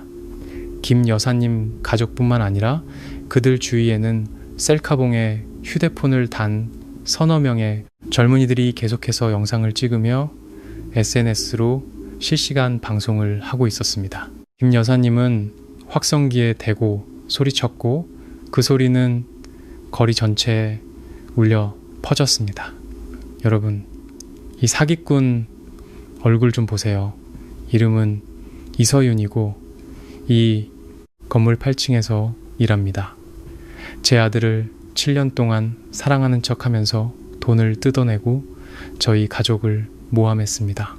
김 여사님 가족뿐만 아니라 그들 주위에는 셀카봉에 휴대폰을 단 서너 명의 젊은이들이 계속해서 영상을 찍으며 SNS로 실시간 방송을 하고 있었습니다. 김 여사님은 확성기에 대고 소리쳤고 그 소리는 거리 전체에 울려 퍼졌습니다. 여러분, 이 사기꾼 얼굴 좀 보세요. 이름은 이서윤이고 이 건물 8층에서 일합니다. 제 아들을 7년 동안 사랑하는 척하면서 돈을 뜯어내고 저희 가족을 모함했습니다.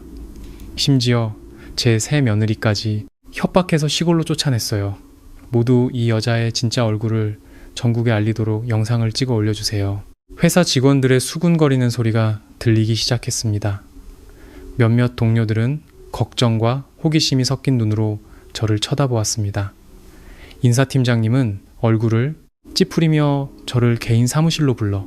심지어 제 새 며느리까지 협박해서 시골로 쫓아냈어요. 모두 이 여자의 진짜 얼굴을 전국에 알리도록 영상을 찍어 올려주세요. 회사 직원들의 수군거리는 소리가 들리기 시작했습니다. 몇몇 동료들은 걱정과 호기심이 섞인 눈으로 저를 쳐다보았습니다. 인사팀장님은 얼굴을 찌푸리며 저를 개인 사무실로 불러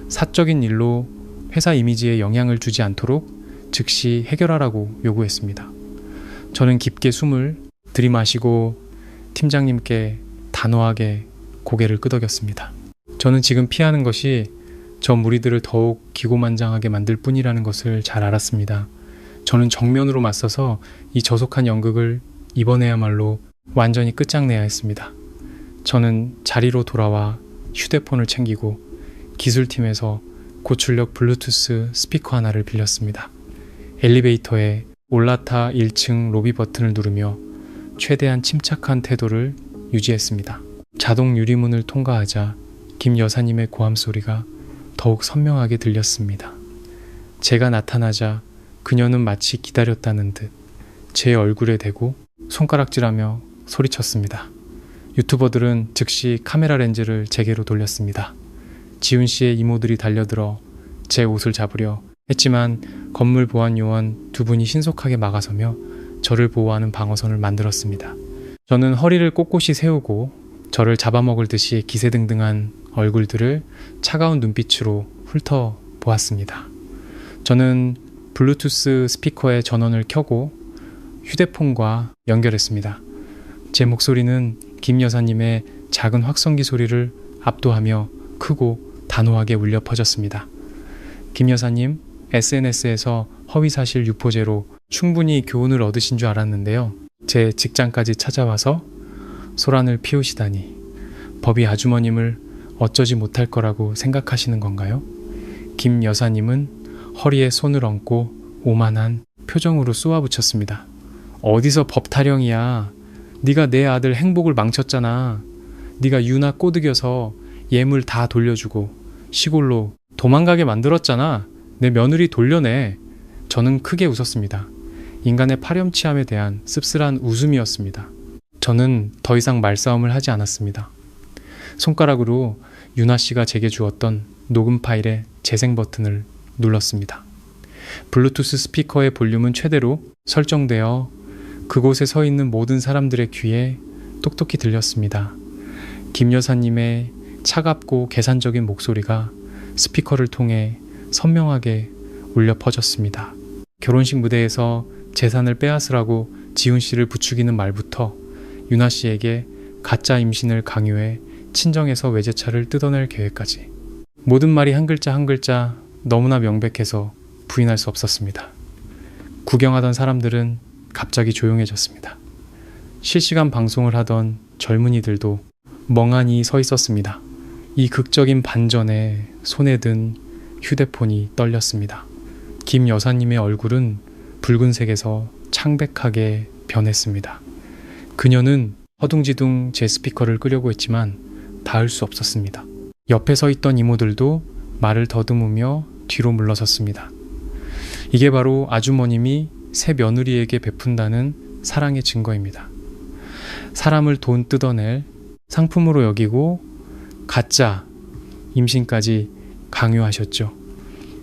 사적인 일로 회사 이미지에 영향을 주지 않도록 즉시 해결하라고 요구했습니다. 저는 깊게 숨을 들이마시고 팀장님께 단호하게 고개를 끄덕였습니다. 저는 지금 피하는 것이 저 무리들을 더욱 기고만장하게 만들 뿐이라는 것을 잘 알았습니다. 저는 정면으로 맞서서 이 저속한 연극을 이번에야말로 완전히 끝장내야 했습니다. 저는 자리로 돌아와 휴대폰을 챙기고 기술팀에서 고출력 블루투스 스피커 하나를 빌렸습니다. 엘리베이터에 올라타 1층 로비 버튼을 누르며 최대한 침착한 태도를 유지했습니다. 자동 유리문을 통과하자 김 여사님의 고함 소리가 더욱 선명하게 들렸습니다. 제가 나타나자 그녀는 마치 기다렸다는 듯 제 얼굴에 대고 손가락질하며 소리쳤습니다. 유튜버들은 즉시 카메라 렌즈를 제게로 돌렸습니다. 지훈 씨의 이모들이 달려들어 제 옷을 잡으려 했지만 건물 보안 요원 두 분이 신속하게 막아서며 저를 보호하는 방어선을 만들었습니다. 저는 허리를 꼿꼿이 세우고 저를 잡아먹을 듯이 기세등등한 얼굴들을 차가운 눈빛으로 훑어보았습니다. 저는 블루투스 스피커에 전원을 켜고 휴대폰과 연결했습니다. 제 목소리는 김 여사님의 작은 확성기 소리를 압도하며 크고 단호하게 울려 퍼졌습니다. 김 여사님, SNS에서 허위사실 유포죄로 충분히 교훈을 얻으신 줄 알았는데요. 제 직장까지 찾아와서 소란을 피우시다니 법이 아주머님을 어쩌지 못할 거라고 생각하시는 건가요? 김 여사님은 허리에 손을 얹고 오만한 표정으로 쏘아붙였습니다. 어디서 법 타령이야. 네가 내 아들 행복을 망쳤잖아. 네가 유나 꼬드겨서 예물 다 돌려주고 시골로 도망가게 만들었잖아. 내 며느리 돌려내. 저는 크게 웃었습니다. 인간의 파렴치함에 대한 씁쓸한 웃음이었습니다. 저는 더 이상 말싸움을 하지 않았습니다. 손가락으로 유나 씨가 제게 주었던 녹음 파일의 재생 버튼을 눌렀습니다. 블루투스 스피커의 볼륨은 최대로 설정되어 그곳에 서 있는 모든 사람들의 귀에 똑똑히 들렸습니다. 김 여사님의 차갑고 계산적인 목소리가 스피커를 통해 선명하게 울려 퍼졌습니다. 결혼식 무대에서 재산을 빼앗으라고 지훈 씨를 부추기는 말부터 유나 씨에게 가짜 임신을 강요해 친정에서 외제차를 뜯어낼 계획까지 모든 말이 한 글자 한 글자 너무나 명백해서 부인할 수 없었습니다. 구경하던 사람들은 갑자기 조용해졌습니다. 실시간 방송을 하던 젊은이들도 멍하니 서 있었습니다. 이 극적인 반전에 손에 든 휴대폰이 떨렸습니다. 김 여사님의 얼굴은 붉은색에서 창백하게 변했습니다. 그녀는 허둥지둥 제 스피커를 끄려고 했지만 닿을 수 없었습니다. 옆에 서 있던 이모들도 말을 더듬으며 뒤로 물러섰습니다. 이게 바로 아주머님이 새 며느리에게 베푼다는 사랑의 증거입니다. 사람을 돈 뜯어낼 상품으로 여기고 가짜 임신까지 강요하셨죠.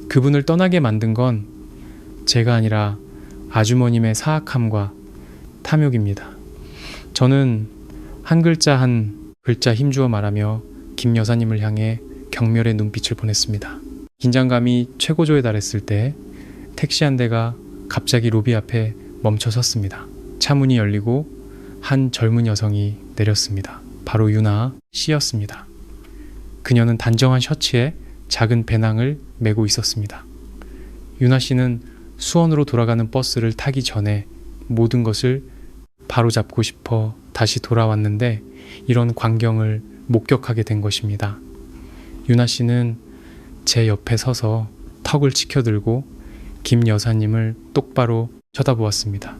그분을 떠나게 만든 건 제가 아니라 아주머님의 사악함과 탐욕입니다. 저는 한 글자 한 글자 힘주어 말하며 김 여사님을 향해 경멸의 눈빛을 보냈습니다. 긴장감이 최고조에 달했을 때 택시 한 대가 갑자기 로비 앞에 멈춰 섰습니다. 차 문이 열리고 한 젊은 여성이 내렸습니다. 바로 유나 씨였습니다. 그녀는 단정한 셔츠에 작은 배낭을 메고 있었습니다. 유나 씨는 수원으로 돌아가는 버스를 타기 전에 모든 것을 바로잡고 싶어 다시 돌아왔는데 이런 광경을 목격하게 된 것입니다. 유나 씨는 제 옆에 서서 턱을 치켜들고 김 여사님을 똑바로 쳐다보았습니다.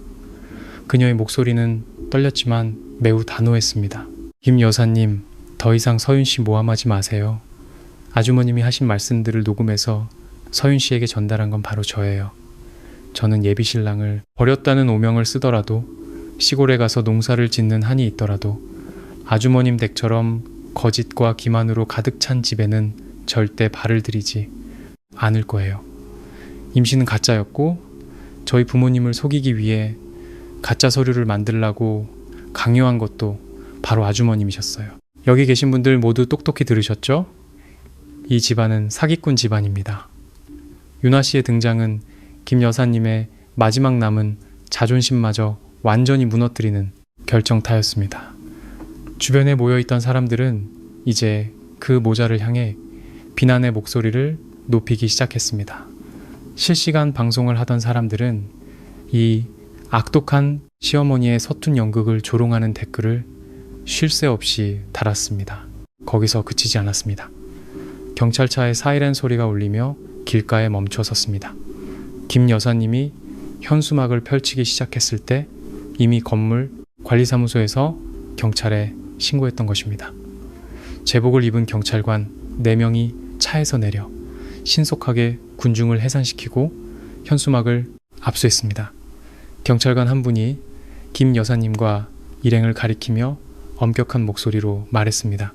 그녀의 목소리는 떨렸지만 매우 단호했습니다. 김 여사님, 더 이상 서윤 씨 모함하지 마세요. 아주머님이 하신 말씀들을 녹음해서 서윤 씨에게 전달한 건 바로 저예요. 저는 예비 신랑을 버렸다는 오명을 쓰더라도, 시골에 가서 농사를 짓는 한이 있더라도 아주머님 댁처럼 거짓과 기만으로 가득 찬 집에는 절대 발을 들이지 않을 거예요. 임신은 가짜였고 저희 부모님을 속이기 위해 가짜 서류를 만들라고 강요한 것도 바로 아주머님이셨어요. 여기 계신 분들 모두 똑똑히 들으셨죠? 이 집안은 사기꾼 집안입니다. 윤아 씨의 등장은 김 여사님의 마지막 남은 자존심마저 완전히 무너뜨리는 결정타였습니다. 주변에 모여있던 사람들은 이제 그 모자를 향해 비난의 목소리를 높이기 시작했습니다. 실시간 방송을 하던 사람들은 이 악독한 시어머니의 서툰 연극을 조롱하는 댓글을 쉴 새 없이 달았습니다. 거기서 그치지 않았습니다. 경찰차의 사이렌 소리가 울리며 길가에 멈춰 섰습니다. 김 여사님이 현수막을 펼치기 시작했을 때 이미 건물 관리사무소에서 경찰에 신고했던 것입니다. 제복을 입은 경찰관 4명이 차에서 내려 신속하게 군중을 해산시키고 현수막을 압수했습니다. 경찰관 한 분이 김 여사님과 일행을 가리키며 엄격한 목소리로 말했습니다.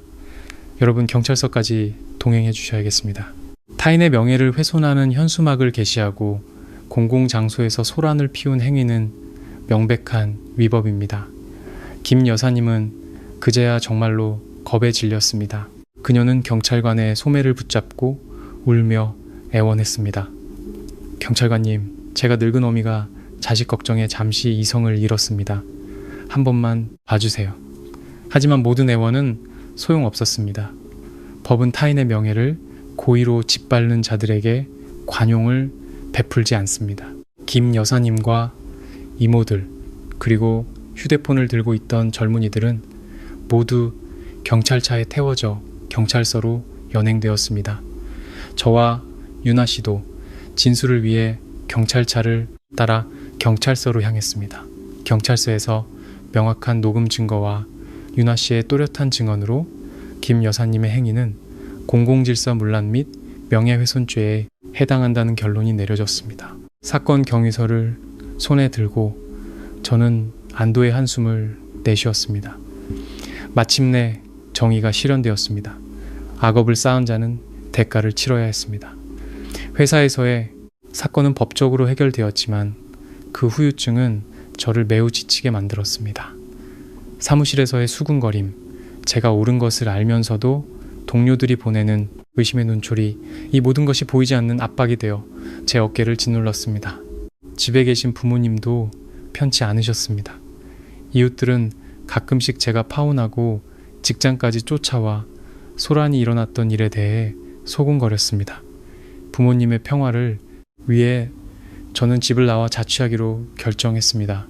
여러분, 경찰서까지 동행해 주셔야겠습니다. 타인의 명예를 훼손하는 현수막을 게시하고 공공장소에서 소란을 피운 행위는 명백한 위법입니다. 김 여사님은 그제야 정말로 겁에 질렸습니다. 그녀는 경찰관의 소매를 붙잡고 울며 애원했습니다. 경찰관님, 제가 늙은 어미가 자식 걱정에 잠시 이성을 잃었습니다. 한 번만 봐주세요. 하지만 모든 애원은 소용없었습니다. 법은 타인의 명예를 고의로 짓밟는 자들에게 관용을 베풀지 않습니다. 김 여사님과 이모들, 그리고 휴대폰을 들고 있던 젊은이들은 모두 경찰차에 태워져 경찰서로 연행되었습니다. 저와 윤아 씨도 진술을 위해 경찰차를 따라 경찰서로 향했습니다. 경찰서에서 명확한 녹음 증거와 윤아 씨의 또렷한 증언으로 김 여사님의 행위는 공공질서 문란 및 명예훼손죄에 해당한다는 결론이 내려졌습니다. 사건 경위서를 손에 들고 저는 안도의 한숨을 내쉬었습니다. 마침내 정의가 실현되었습니다. 악업을 쌓은 자는 대가를 치러야 했습니다. 회사에서의 사건은 법적으로 해결되었지만 그 후유증은 저를 매우 지치게 만들었습니다. 사무실에서의 수군거림, 제가 옳은 것을 알면서도 동료들이 보내는 의심의 눈초리, 이 모든 것이 보이지 않는 압박이 되어 제 어깨를 짓눌렀습니다. 집에 계신 부모님도 편치 않으셨습니다. 이웃들은 가끔씩 제가 파혼하고 직장까지 쫓아와 소란이 일어났던 일에 대해 소곤거렸습니다. 부모님의 평화를 위해 저는 집을 나와 자취하기로 결정했습니다.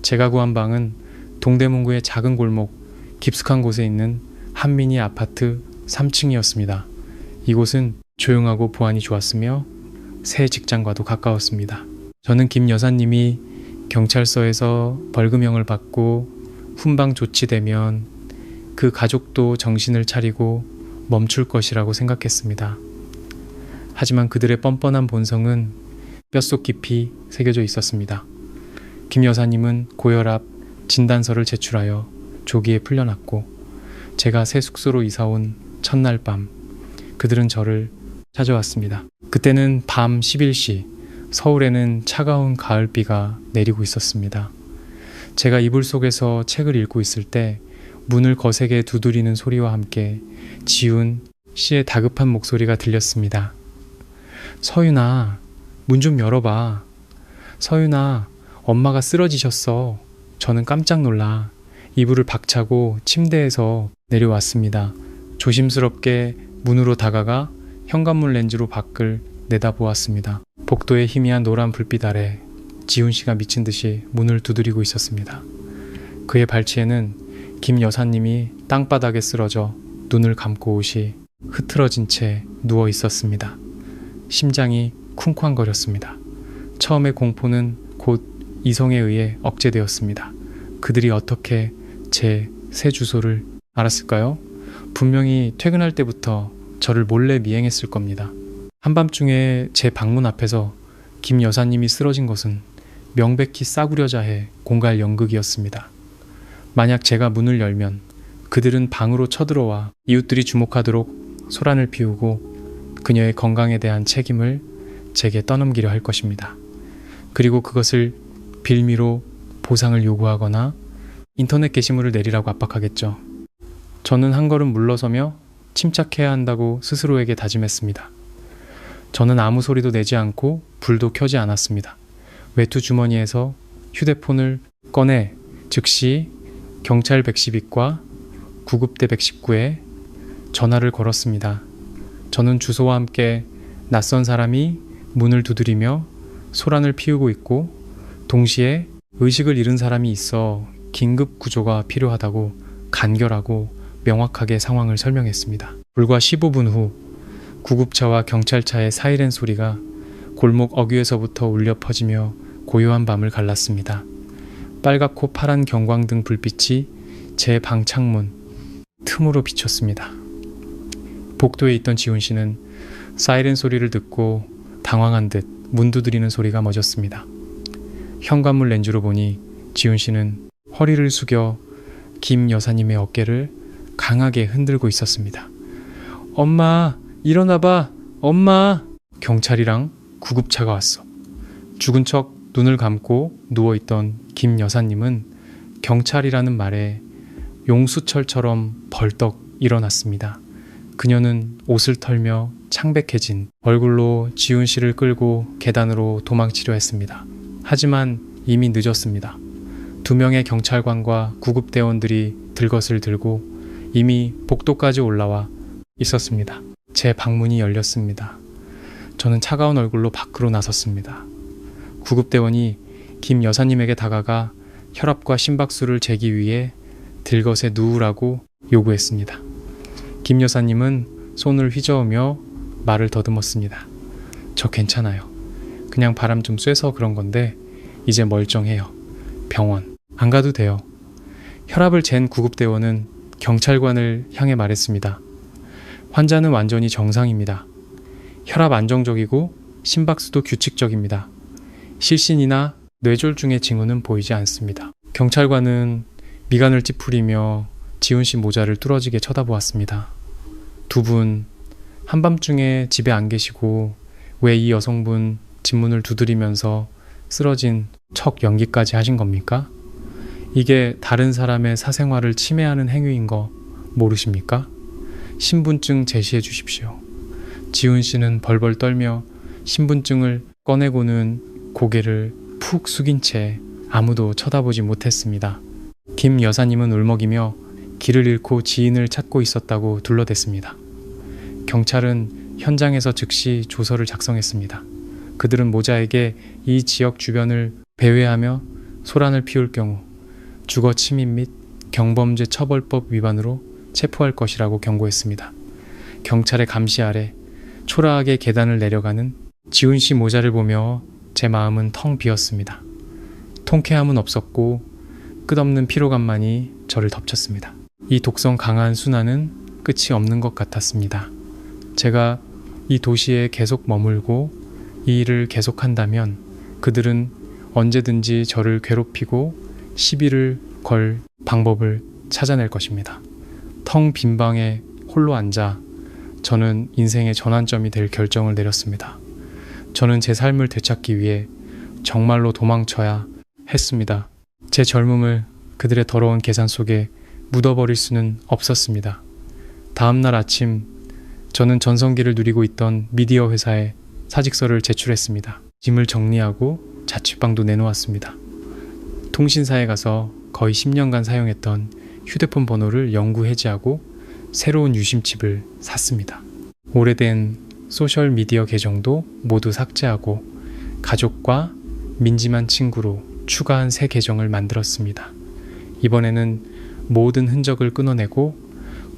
제가 구한 방은 동대문구의 작은 골목 깊숙한 곳에 있는 한민희 아파트 3층이었습니다. 이곳은 조용하고 보안이 좋았으며 새 직장과도 가까웠습니다. 저는 김 여사님이 경찰서에서 벌금형을 받고 훈방 조치되면 그 가족도 정신을 차리고 멈출 것이라고 생각했습니다. 하지만 그들의 뻔뻔한 본성은 뼛속 깊이 새겨져 있었습니다. 김 여사님은 고혈압 진단서를 제출하여 조기에 풀려났고, 제가 새 숙소로 이사온 첫날 밤 그들은 저를 찾아왔습니다. 그때는 밤 11시, 서울에는 차가운 가을비가 내리고 있었습니다. 제가 이불 속에서 책을 읽고 있을 때 문을 거세게 두드리는 소리와 함께 지훈 씨의 다급한 목소리가 들렸습니다. 서윤아, 문 좀 열어봐. 서윤아, 엄마가 쓰러지셨어. 저는 깜짝 놀라 이불을 박차고 침대에서 내려왔습니다. 조심스럽게 문으로 다가가 현관문 렌즈로 밖을 내다보았습니다. 복도의 희미한 노란 불빛 아래 지훈 씨가 미친 듯이 문을 두드리고 있었습니다. 그의 발치에는 김 여사님이 땅바닥에 쓰러져 눈을 감고 옷이 흐트러진 채 누워 있었습니다. 심장이 쿵쾅거렸습니다. 처음의 공포는 곧 이성에 의해 억제되었습니다. 그들이 어떻게 제 새 주소를 알았을까요? 분명히 퇴근할 때부터 저를 몰래 미행했을 겁니다. 한밤중에 제 방문 앞에서 김 여사님이 쓰러진 것은 명백히 싸구려자 해 공갈 연극이었습니다. 만약 제가 문을 열면 그들은 방으로 쳐들어와 이웃들이 주목하도록 소란을 피우고 그녀의 건강에 대한 책임을 제게 떠넘기려 할 것입니다. 그리고 그것을 빌미로 보상을 요구하거나 인터넷 게시물을 내리라고 압박하겠죠. 저는 한 걸음 물러서며 침착해야 한다고 스스로에게 다짐했습니다. 저는 아무 소리도 내지 않고 불도 켜지 않았습니다. 외투 주머니에서 휴대폰을 꺼내 즉시 경찰 112과 구급대 119에 전화를 걸었습니다. 저는 주소와 함께 낯선 사람이 문을 두드리며 소란을 피우고 있고 동시에 의식을 잃은 사람이 있어 긴급 구조가 필요하다고 간결하고 명확하게 상황을 설명했습니다. 불과 15분 후 구급차와 경찰차의 사이렌 소리가 골목 어귀에서부터 울려 퍼지며 고요한 밤을 갈랐습니다. 빨갛고 파란 경광등 불빛이 제 방 창문 틈으로 비쳤습니다. 복도에 있던 지훈 씨는 사이렌 소리를 듣고 당황한 듯 문 두드리는 소리가 멎었습니다. 현관문 렌즈로 보니 지훈 씨는 허리를 숙여 김 여사님의 어깨를 강하게 흔들고 있었습니다. 엄마, 일어나봐, 엄마! 경찰이랑 구급차가 왔어. 죽은 척 눈을 감고 누워있던 김 여사님은 경찰이라는 말에 용수철처럼 벌떡 일어났습니다. 그녀는 옷을 털며 창백해진 얼굴로 지훈 씨를 끌고 계단으로 도망치려 했습니다. 하지만 이미 늦었습니다. 2명의 경찰관과 구급대원들이 들것을 들고 이미 복도까지 올라와 있었습니다. 제 방문이 열렸습니다. 저는 차가운 얼굴로 밖으로 나섰습니다. 구급대원이 김 여사님에게 다가가 혈압과 심박수를 재기 위해 들것에 누우라고 요구했습니다. 김 여사님은 손을 휘저으며 말을 더듬었습니다. 저 괜찮아요. 그냥 바람 좀 쐬서 그런 건데 이제 멀쩡해요. 병원 안 가도 돼요. 혈압을 잰 구급대원은 경찰관을 향해 말했습니다. 환자는 완전히 정상입니다. 혈압 안정적이고 심박수도 규칙적입니다. 실신이나 뇌졸중의 징후는 보이지 않습니다. 경찰관은 미간을 찌푸리며 지훈 씨 모자를 뚫어지게 쳐다보았습니다. 두 분 한밤중에 집에 안 계시고 왜 이 여성분 집 문을 두드리면서 쓰러진 척 연기까지 하신 겁니까? 이게 다른 사람의 사생활을 침해하는 행위인 거 모르십니까? 신분증 제시해 주십시오. 지훈 씨는 벌벌 떨며 신분증을 꺼내고는 고개를 푹 숙인 채 아무도 쳐다보지 못했습니다. 김 여사님은 울먹이며 길을 잃고 지인을 찾고 있었다고 둘러댔습니다. 경찰은 현장에서 즉시 조서를 작성했습니다. 그들은 모자에게 이 지역 주변을 배회하며 소란을 피울 경우 주거 침입 및 경범죄 처벌법 위반으로 체포할 것이라고 경고했습니다. 경찰의 감시 아래 초라하게 계단을 내려가는 지훈 씨 모자를 보며 제 마음은 텅 비었습니다. 통쾌함은 없었고 끝없는 피로감만이 저를 덮쳤습니다. 이 독성 강한 순환은 끝이 없는 것 같았습니다. 제가 이 도시에 계속 머물고 이 일을 계속한다면 그들은 언제든지 저를 괴롭히고 시비를 걸 방법을 찾아낼 것입니다. 텅 빈 방에 홀로 앉아 저는 인생의 전환점이 될 결정을 내렸습니다. 저는 제 삶을 되찾기 위해 정말로 도망쳐야 했습니다. 제 젊음을 그들의 더러운 계산 속에 묻어버릴 수는 없었습니다. 다음 날 아침 저는 전성기를 누리고 있던 미디어 회사에 사직서를 제출했습니다. 짐을 정리하고 자취방도 내놓았습니다. 통신사에 가서 거의 10년간 사용했던 휴대폰 번호를 영구 해지하고 새로운 유심칩을 샀습니다. 오래된 소셜미디어 계정도 모두 삭제하고 가족과 민지만 친구로 추가한 새 계정을 만들었습니다. 이번에는 모든 흔적을 끊어내고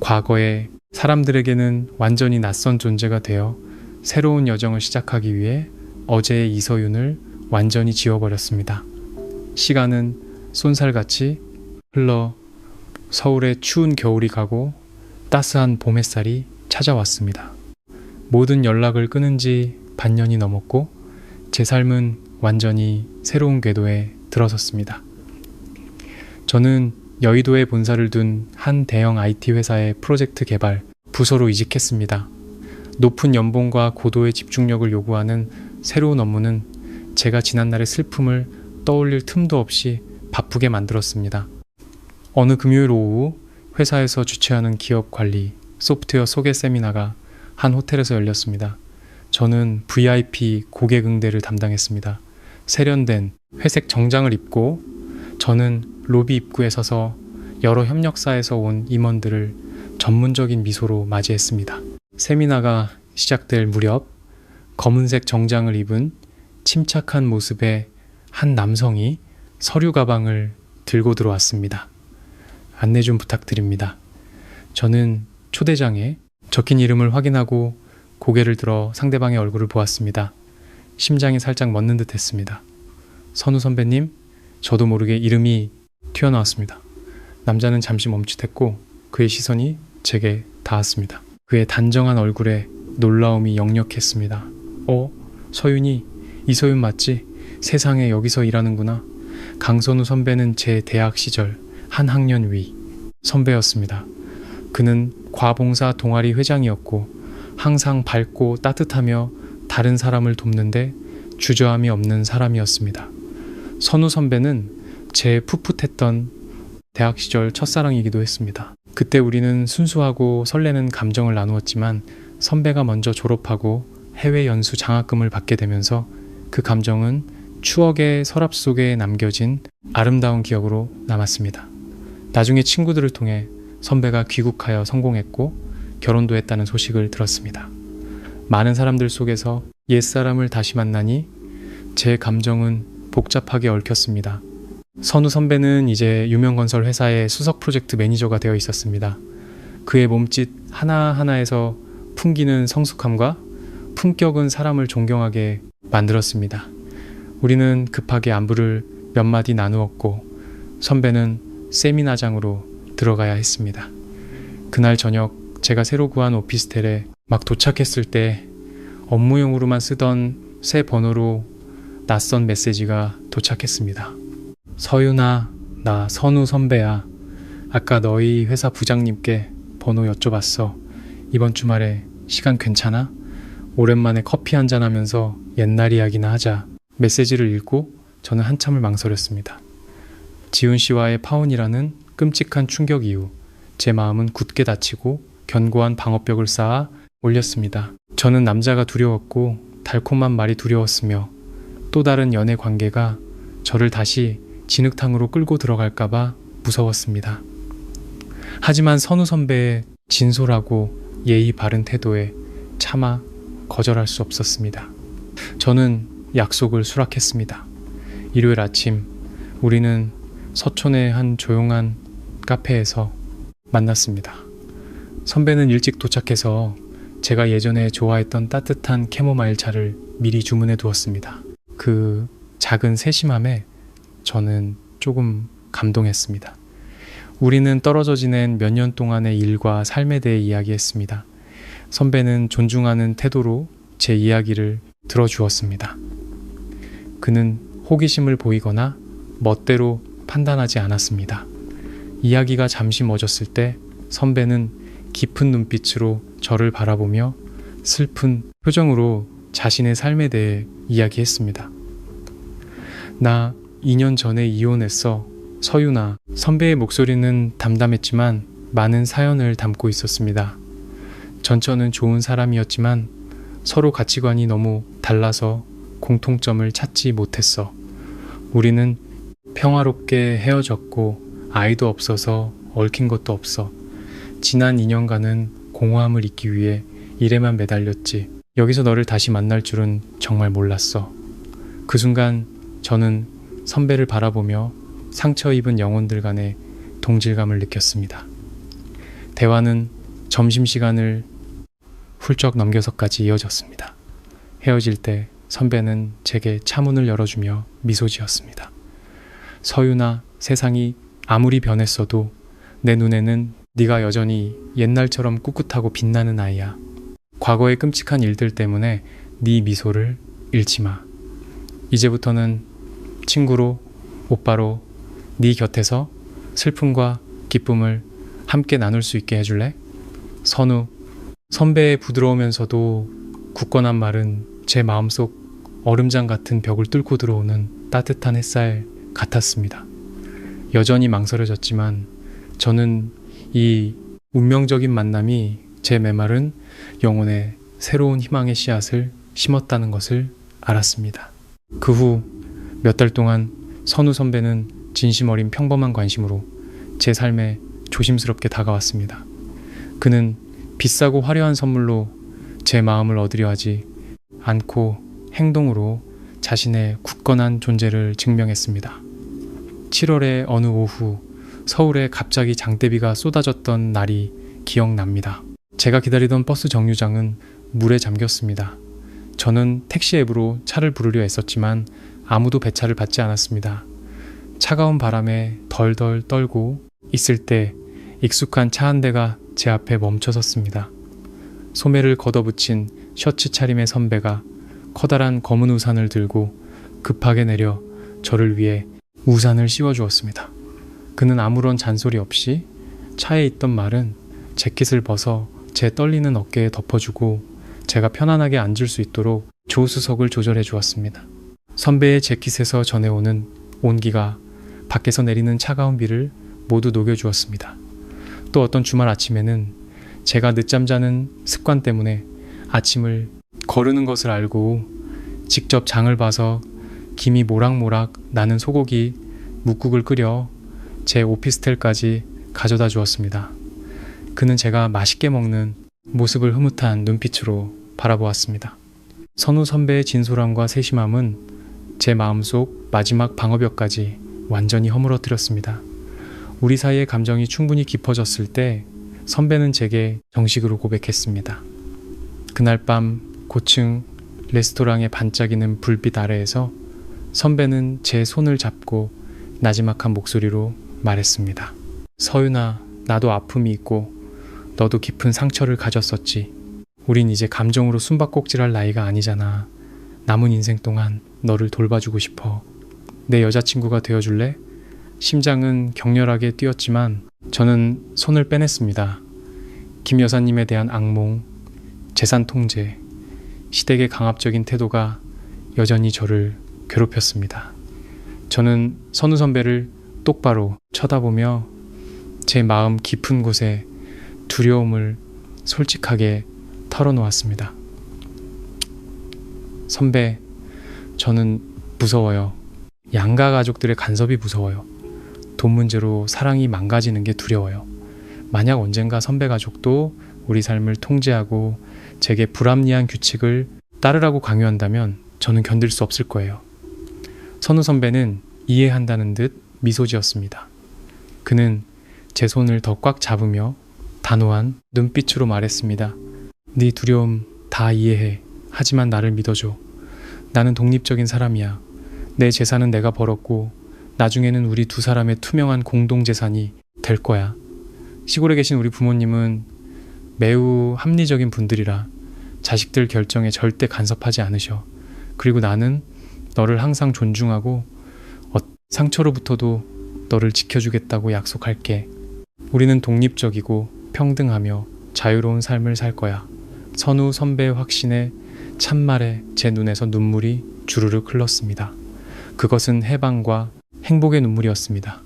과거의 사람들에게는 완전히 낯선 존재가 되어 새로운 여정을 시작하기 위해 어제의 이서윤을 완전히 지워버렸습니다. 시간은 쏜살같이 흘러 서울의 추운 겨울이 가고 따스한 봄 햇살이 찾아왔습니다. 모든 연락을 끊은 지 반년이 넘었고 제 삶은 완전히 새로운 궤도에 들어섰습니다. 저는 여의도에 본사를 둔 한 대형 IT 회사의 프로젝트 개발 부서로 이직했습니다. 높은 연봉과 고도의 집중력을 요구하는 새로운 업무는 제가 지난날의 슬픔을 떠올릴 틈도 없이 바쁘게 만들었습니다. 어느 금요일 오후 회사에서 주최하는 기업 관리 소프트웨어 소개 세미나가 한 호텔에서 열렸습니다. 저는 VIP 고객 응대를 담당했습니다. 세련된 회색 정장을 입고 저는 로비 입구에 서서 여러 협력사에서 온 임원들을 전문적인 미소로 맞이했습니다. 세미나가 시작될 무렵 검은색 정장을 입은 침착한 모습의 한 남성이 서류 가방을 들고 들어왔습니다. 안내 좀 부탁드립니다. 저는 초대장에 적힌 이름을 확인하고 고개를 들어 상대방의 얼굴을 보았습니다. 심장이 살짝 멎는 듯 했습니다. 선우 선배님, 저도 모르게 이름이 튀어나왔습니다. 남자는 잠시 멈칫했고 그의 시선이 제게 닿았습니다. 그의 단정한 얼굴에 놀라움이 역력했습니다. 서윤이, 이서윤 맞지? 세상에 여기서 일하는구나. 강선우 선배는 제 대학 시절 한 학년 위 선배였습니다. 그는 과봉사 동아리 회장이었고 항상 밝고 따뜻하며 다른 사람을 돕는데 주저함이 없는 사람이었습니다. 선우 선배는 제 풋풋했던 대학 시절 첫사랑이기도 했습니다. 그때 우리는 순수하고 설레는 감정을 나누었지만 선배가 먼저 졸업하고 해외 연수 장학금을 받게 되면서 그 감정은 추억의 서랍 속에 남겨진 아름다운 기억으로 남았습니다. 나중에 친구들을 통해 선배가 귀국하여 성공했고 결혼도 했다는 소식을 들었습니다. 많은 사람들 속에서 옛사람을 다시 만나니 제 감정은 복잡하게 얽혔습니다. 선우 선배는 이제 유명건설 회사의 수석 프로젝트 매니저가 되어 있었습니다. 그의 몸짓 하나하나에서 풍기는 성숙함과 품격은 사람을 존경하게 만들었습니다. 우리는 급하게 안부를 몇 마디 나누었고 선배는 세미나장으로 들어가야 했습니다. 그날 저녁 제가 새로 구한 오피스텔에 막 도착했을 때 업무용으로만 쓰던 새 번호로 낯선 메시지가 도착했습니다. 서윤아, 나 선우 선배야. 아까 너희 회사 부장님께 번호 여쭤봤어. 이번 주말에 시간 괜찮아? 오랜만에 커피 한잔 하면서 옛날 이야기나 하자. 메시지를 읽고 저는 한참을 망설였습니다. 지훈 씨와의 파혼이라는 끔찍한 충격 이후 제 마음은 굳게 닫히고 견고한 방어벽을 쌓아 올렸습니다. 저는 남자가 두려웠고 달콤한 말이 두려웠으며 또 다른 연애 관계가 저를 다시 진흙탕으로 끌고 들어갈까봐 무서웠습니다. 하지만 선우 선배의 진솔하고 예의 바른 태도에 차마 거절할 수 없었습니다. 저는 약속을 수락했습니다. 일요일 아침 우리는 서촌의 한 조용한 카페에서 만났습니다. 선배는 일찍 도착해서 제가 예전에 좋아했던 따뜻한 캐모마일 차를 미리 주문해 두었습니다. 그 작은 세심함에 저는 조금 감동했습니다. 우리는 떨어져 지낸 몇 년 동안의 일과 삶에 대해 이야기했습니다. 선배는 존중하는 태도로 제 이야기를 들어주었습니다. 그는 호기심을 보이거나 멋대로 판단하지 않았습니다. 이야기가 잠시 멎었을 때 선배는 깊은 눈빛으로 저를 바라보며 슬픈 표정으로 자신의 삶에 대해 이야기했습니다. 나 2년 전에 이혼했어. 서윤아. 선배의 목소리는 담담했지만 많은 사연을 담고 있었습니다. 전처는 좋은 사람이었지만 서로 가치관이 너무 달라서 공통점을 찾지 못했어. 우리는 평화롭게 헤어졌고 아이도 없어서 얽힌 것도 없어. 지난 2년간은 공허함을 잊기 위해 일에만 매달렸지. 여기서 너를 다시 만날 줄은 정말 몰랐어. 그 순간 저는 선배를 바라보며 상처 입은 영혼들 간의 동질감을 느꼈습니다. 대화는 점심시간을 훌쩍 넘겨서까지 이어졌습니다. 헤어질 때 선배는 제게 차문을 열어주며 미소 지었습니다. 서윤아, 세상이 아무리 변했어도 내 눈에는 네가 여전히 옛날처럼 꿋꿋하고 빛나는 아이야. 과거의 끔찍한 일들 때문에 네 미소를 잃지 마. 이제부터는 친구로, 오빠로 네 곁에서 슬픔과 기쁨을 함께 나눌 수 있게 해줄래? 선우. 선배의 부드러우면서도 굳건한 말은 제 마음속 얼음장 같은 벽을 뚫고 들어오는 따뜻한 햇살 같았습니다. 여전히 망설여졌지만 저는 이 운명적인 만남이 제 메마른 영혼에 새로운 희망의 씨앗을 심었다는 것을 알았습니다. 그 후 몇 달 동안 선우 선배는 진심 어린 평범한 관심으로 제 삶에 조심스럽게 다가왔습니다. 그는 비싸고 화려한 선물로 제 마음을 얻으려 하지 않고 행동으로 자신의 굳건한 존재를 증명했습니다. 7월의 어느 오후 서울에 갑자기 장대비가 쏟아졌던 날이 기억납니다. 제가 기다리던 버스 정류장은 물에 잠겼습니다. 저는 택시 앱으로 차를 부르려 했었지만 아무도 배차를 받지 않았습니다. 차가운 바람에 덜덜 떨고 있을 때 익숙한 차 한 대가 제 앞에 멈춰섰습니다. 소매를 걷어붙인 셔츠 차림의 선배가 커다란 검은 우산을 들고 급하게 내려 저를 위해 우산을 씌워주었습니다. 그는 아무런 잔소리 없이 차에 있던 말은 재킷을 벗어 제 떨리는 어깨에 덮어주고 제가 편안하게 앉을 수 있도록 조수석을 조절해 주었습니다. 선배의 재킷에서 전해오는 온기가 밖에서 내리는 차가운 비를 모두 녹여주었습니다. 또 어떤 주말 아침에는 제가 늦잠 자는 습관 때문에 아침을 거르는 것을 알고 직접 장을 봐서 김이 모락모락 나는 소고기 묵국을 끓여 제 오피스텔까지 가져다 주었습니다. 그는 제가 맛있게 먹는 모습을 흐뭇한 눈빛으로 바라보았습니다. 선우 선배의 진솔함과 세심함은 제 마음속 마지막 방어벽까지 완전히 허물어뜨렸습니다. 우리 사이의 감정이 충분히 깊어졌을 때 선배는 제게 정식으로 고백했습니다. 그날 밤 고층 레스토랑의 반짝이는 불빛 아래에서 선배는 제 손을 잡고 나지막한 목소리로 말했습니다. 서윤아, 나도 아픔이 있고 너도 깊은 상처를 가졌었지. 우린 이제 감정으로 숨바꼭질할 나이가 아니잖아. 남은 인생 동안 너를 돌봐주고 싶어. 내 여자친구가 되어줄래? 심장은 격렬하게 뛰었지만 저는 손을 빼냈습니다. 김 여사님에 대한 악몽, 재산 통제, 시댁의 강압적인 태도가 여전히 저를 괴롭혔습니다. 저는 선우 선배를 똑바로 쳐다보며 제 마음 깊은 곳에 두려움을 솔직하게 털어놓았습니다. 선배, 저는 무서워요. 양가 가족들의 간섭이 무서워요. 돈 문제로 사랑이 망가지는 게 두려워요. 만약 언젠가 선배 가족도 우리 삶을 통제하고 제게 불합리한 규칙을 따르라고 강요한다면 저는 견딜 수 없을 거예요. 선우 선배는 이해한다는 듯 미소 지었습니다. 그는 제 손을 더 꽉 잡으며 단호한 눈빛으로 말했습니다. 네 두려움 다 이해해. 하지만 나를 믿어줘. 나는 독립적인 사람이야. 내 재산은 내가 벌었고 나중에는 우리 두 사람의 투명한 공동재산이 될 거야. 시골에 계신 우리 부모님은 매우 합리적인 분들이라 자식들 결정에 절대 간섭하지 않으셔. 그리고 나는 너를 항상 존중하고 상처로부터도 너를 지켜주겠다고 약속할게. 우리는 독립적이고 평등하며 자유로운 삶을 살 거야. 선우 선배의 확신에 참말에 제 눈에서 눈물이 주르륵 흘렀습니다. 그것은 해방과 행복의 눈물이었습니다.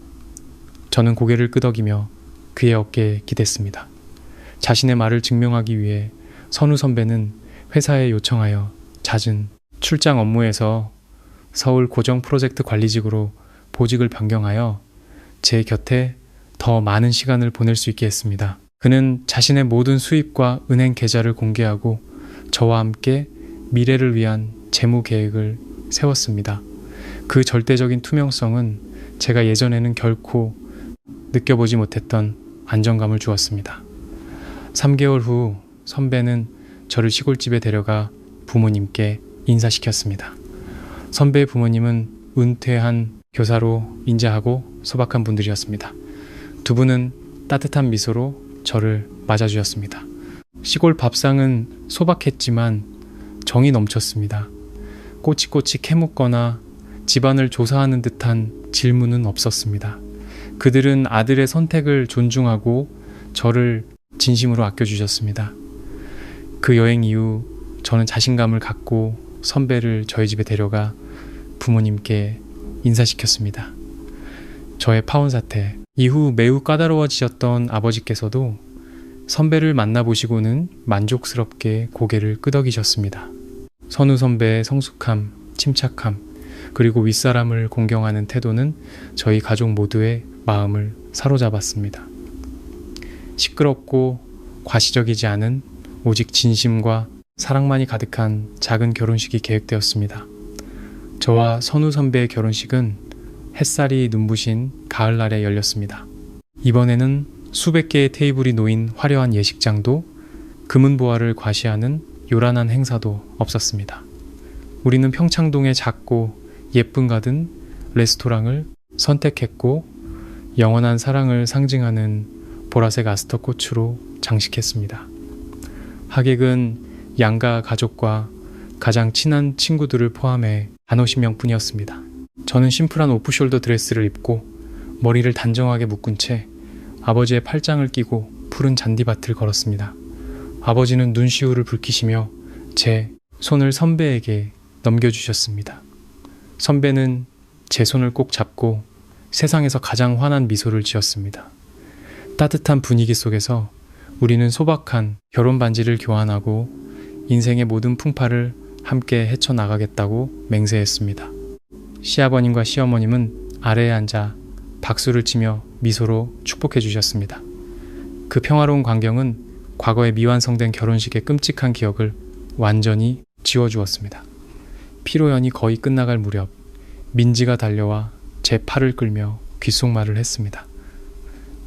저는 고개를 끄덕이며 그의 어깨에 기댔습니다. 자신의 말을 증명하기 위해 선우 선배는 회사에 요청하여 잦은 출장 업무에서 서울 고정 프로젝트 관리직으로 보직을 변경하여 제 곁에 더 많은 시간을 보낼 수 있게 했습니다. 그는 자신의 모든 수입과 은행 계좌를 공개하고 저와 함께 미래를 위한 재무 계획을 세웠습니다. 그 절대적인 투명성은 제가 예전에는 결코 느껴보지 못했던 안정감을 주었습니다. 3개월 후 선배는 저를 시골집에 데려가 부모님께 인사시켰습니다. 선배의 부모님은 은퇴한 교사로 인자하고 소박한 분들이었습니다. 두 분은 따뜻한 미소로 저를 맞아주셨습니다. 시골 밥상은 소박했지만 정이 넘쳤습니다. 꼬치꼬치 캐묻거나 집안을 조사하는 듯한 질문은 없었습니다. 그들은 아들의 선택을 존중하고 저를 진심으로 아껴주셨습니다. 그 여행 이후 저는 자신감을 갖고 선배를 저희 집에 데려가 부모님께 인사시켰습니다. 저의 파혼 사태 이후 매우 까다로워지셨던 아버지께서도 선배를 만나보시고는 만족스럽게 고개를 끄덕이셨습니다. 선우 선배의 성숙함, 침착함, 그리고 윗사람을 공경하는 태도는 저희 가족 모두의 마음을 사로잡았습니다. 시끄럽고 과시적이지 않은 오직 진심과 사랑만이 가득한 작은 결혼식이 계획되었습니다. 저와 선우 선배의 결혼식은 햇살이 눈부신 가을날에 열렸습니다. 이번에는 수백 개의 테이블이 놓인 화려한 예식장도 금은보화를 과시하는 요란한 행사도 없었습니다. 우리는 평창동의 작고 예쁜 가든 레스토랑을 선택했고 영원한 사랑을 상징하는 보라색 아스터 꽃으로 장식했습니다. 하객은 양가 가족과 가장 친한 친구들을 포함해 단 50명뿐이었습니다. 저는 심플한 오프숄더 드레스를 입고 머리를 단정하게 묶은 채 아버지의 팔짱을 끼고 푸른 잔디밭을 걸었습니다. 아버지는 눈시울을 붉히시며 제 손을 선배에게 넘겨주셨습니다. 선배는 제 손을 꼭 잡고 세상에서 가장 환한 미소를 지었습니다. 따뜻한 분위기 속에서 우리는 소박한 결혼 반지를 교환하고 인생의 모든 풍파를 함께 헤쳐나가겠다고 맹세했습니다. 시아버님과 시어머님은 아래에 앉아 박수를 치며 미소로 축복해 주셨습니다. 그 평화로운 광경은 과거의 미완성된 결혼식의 끔찍한 기억을 완전히 지워주었습니다. 피로연이 거의 끝나갈 무렵 민지가 달려와 제 팔을 끌며 귓속말을 했습니다.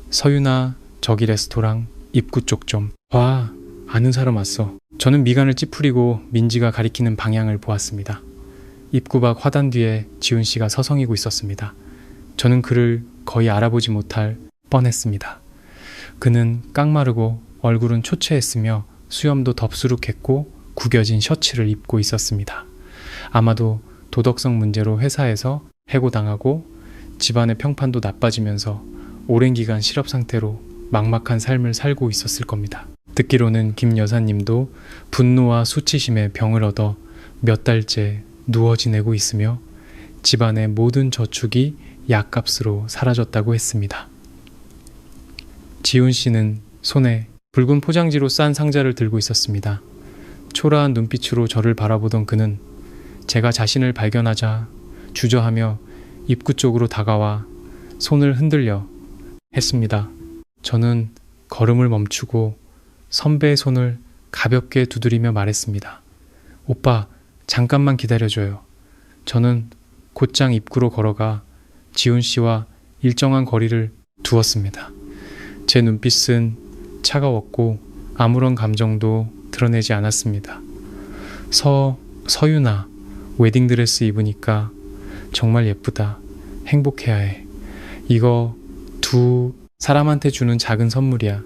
서윤아, 저기 레스토랑 입구 쪽 좀 봐. 아는 사람 왔어. 저는 미간을 찌푸리고 민지가 가리키는 방향을 보았습니다. 입구 밖 화단 뒤에 지훈 씨가 서성이고 있었습니다. 저는 그를 거의 알아보지 못할 뻔했습니다. 그는 깡마르고 얼굴은 초췌했으며 수염도 덥수룩했고 구겨진 셔츠를 입고 있었습니다. 아마도 도덕성 문제로 회사에서 해고당하고 집안의 평판도 나빠지면서 오랜 기간 실업 상태로 막막한 삶을 살고 있었을 겁니다. 듣기로는 김 여사님도 분노와 수치심에 병을 얻어 몇 달째 누워 지내고 있으며 집안의 모든 저축이 약값으로 사라졌다고 했습니다. 지훈 씨는 손에 붉은 포장지로 싼 상자를 들고 있었습니다. 초라한 눈빛으로 저를 바라보던 그는 제가 자신을 발견하자 주저하며 입구 쪽으로 다가와 손을 흔들려 했습니다. 저는 걸음을 멈추고 선배의 손을 가볍게 두드리며 말했습니다. 오빠, 잠깐만 기다려줘요. 저는 곧장 입구로 걸어가 지훈 씨와 일정한 거리를 두었습니다. 제 눈빛은 차가웠고 아무런 감정도 드러내지 않았습니다. 서윤아, 웨딩드레스 입으니까 정말 예쁘다. 행복해야 해. 이거 두 사람한테 주는 작은 선물이야.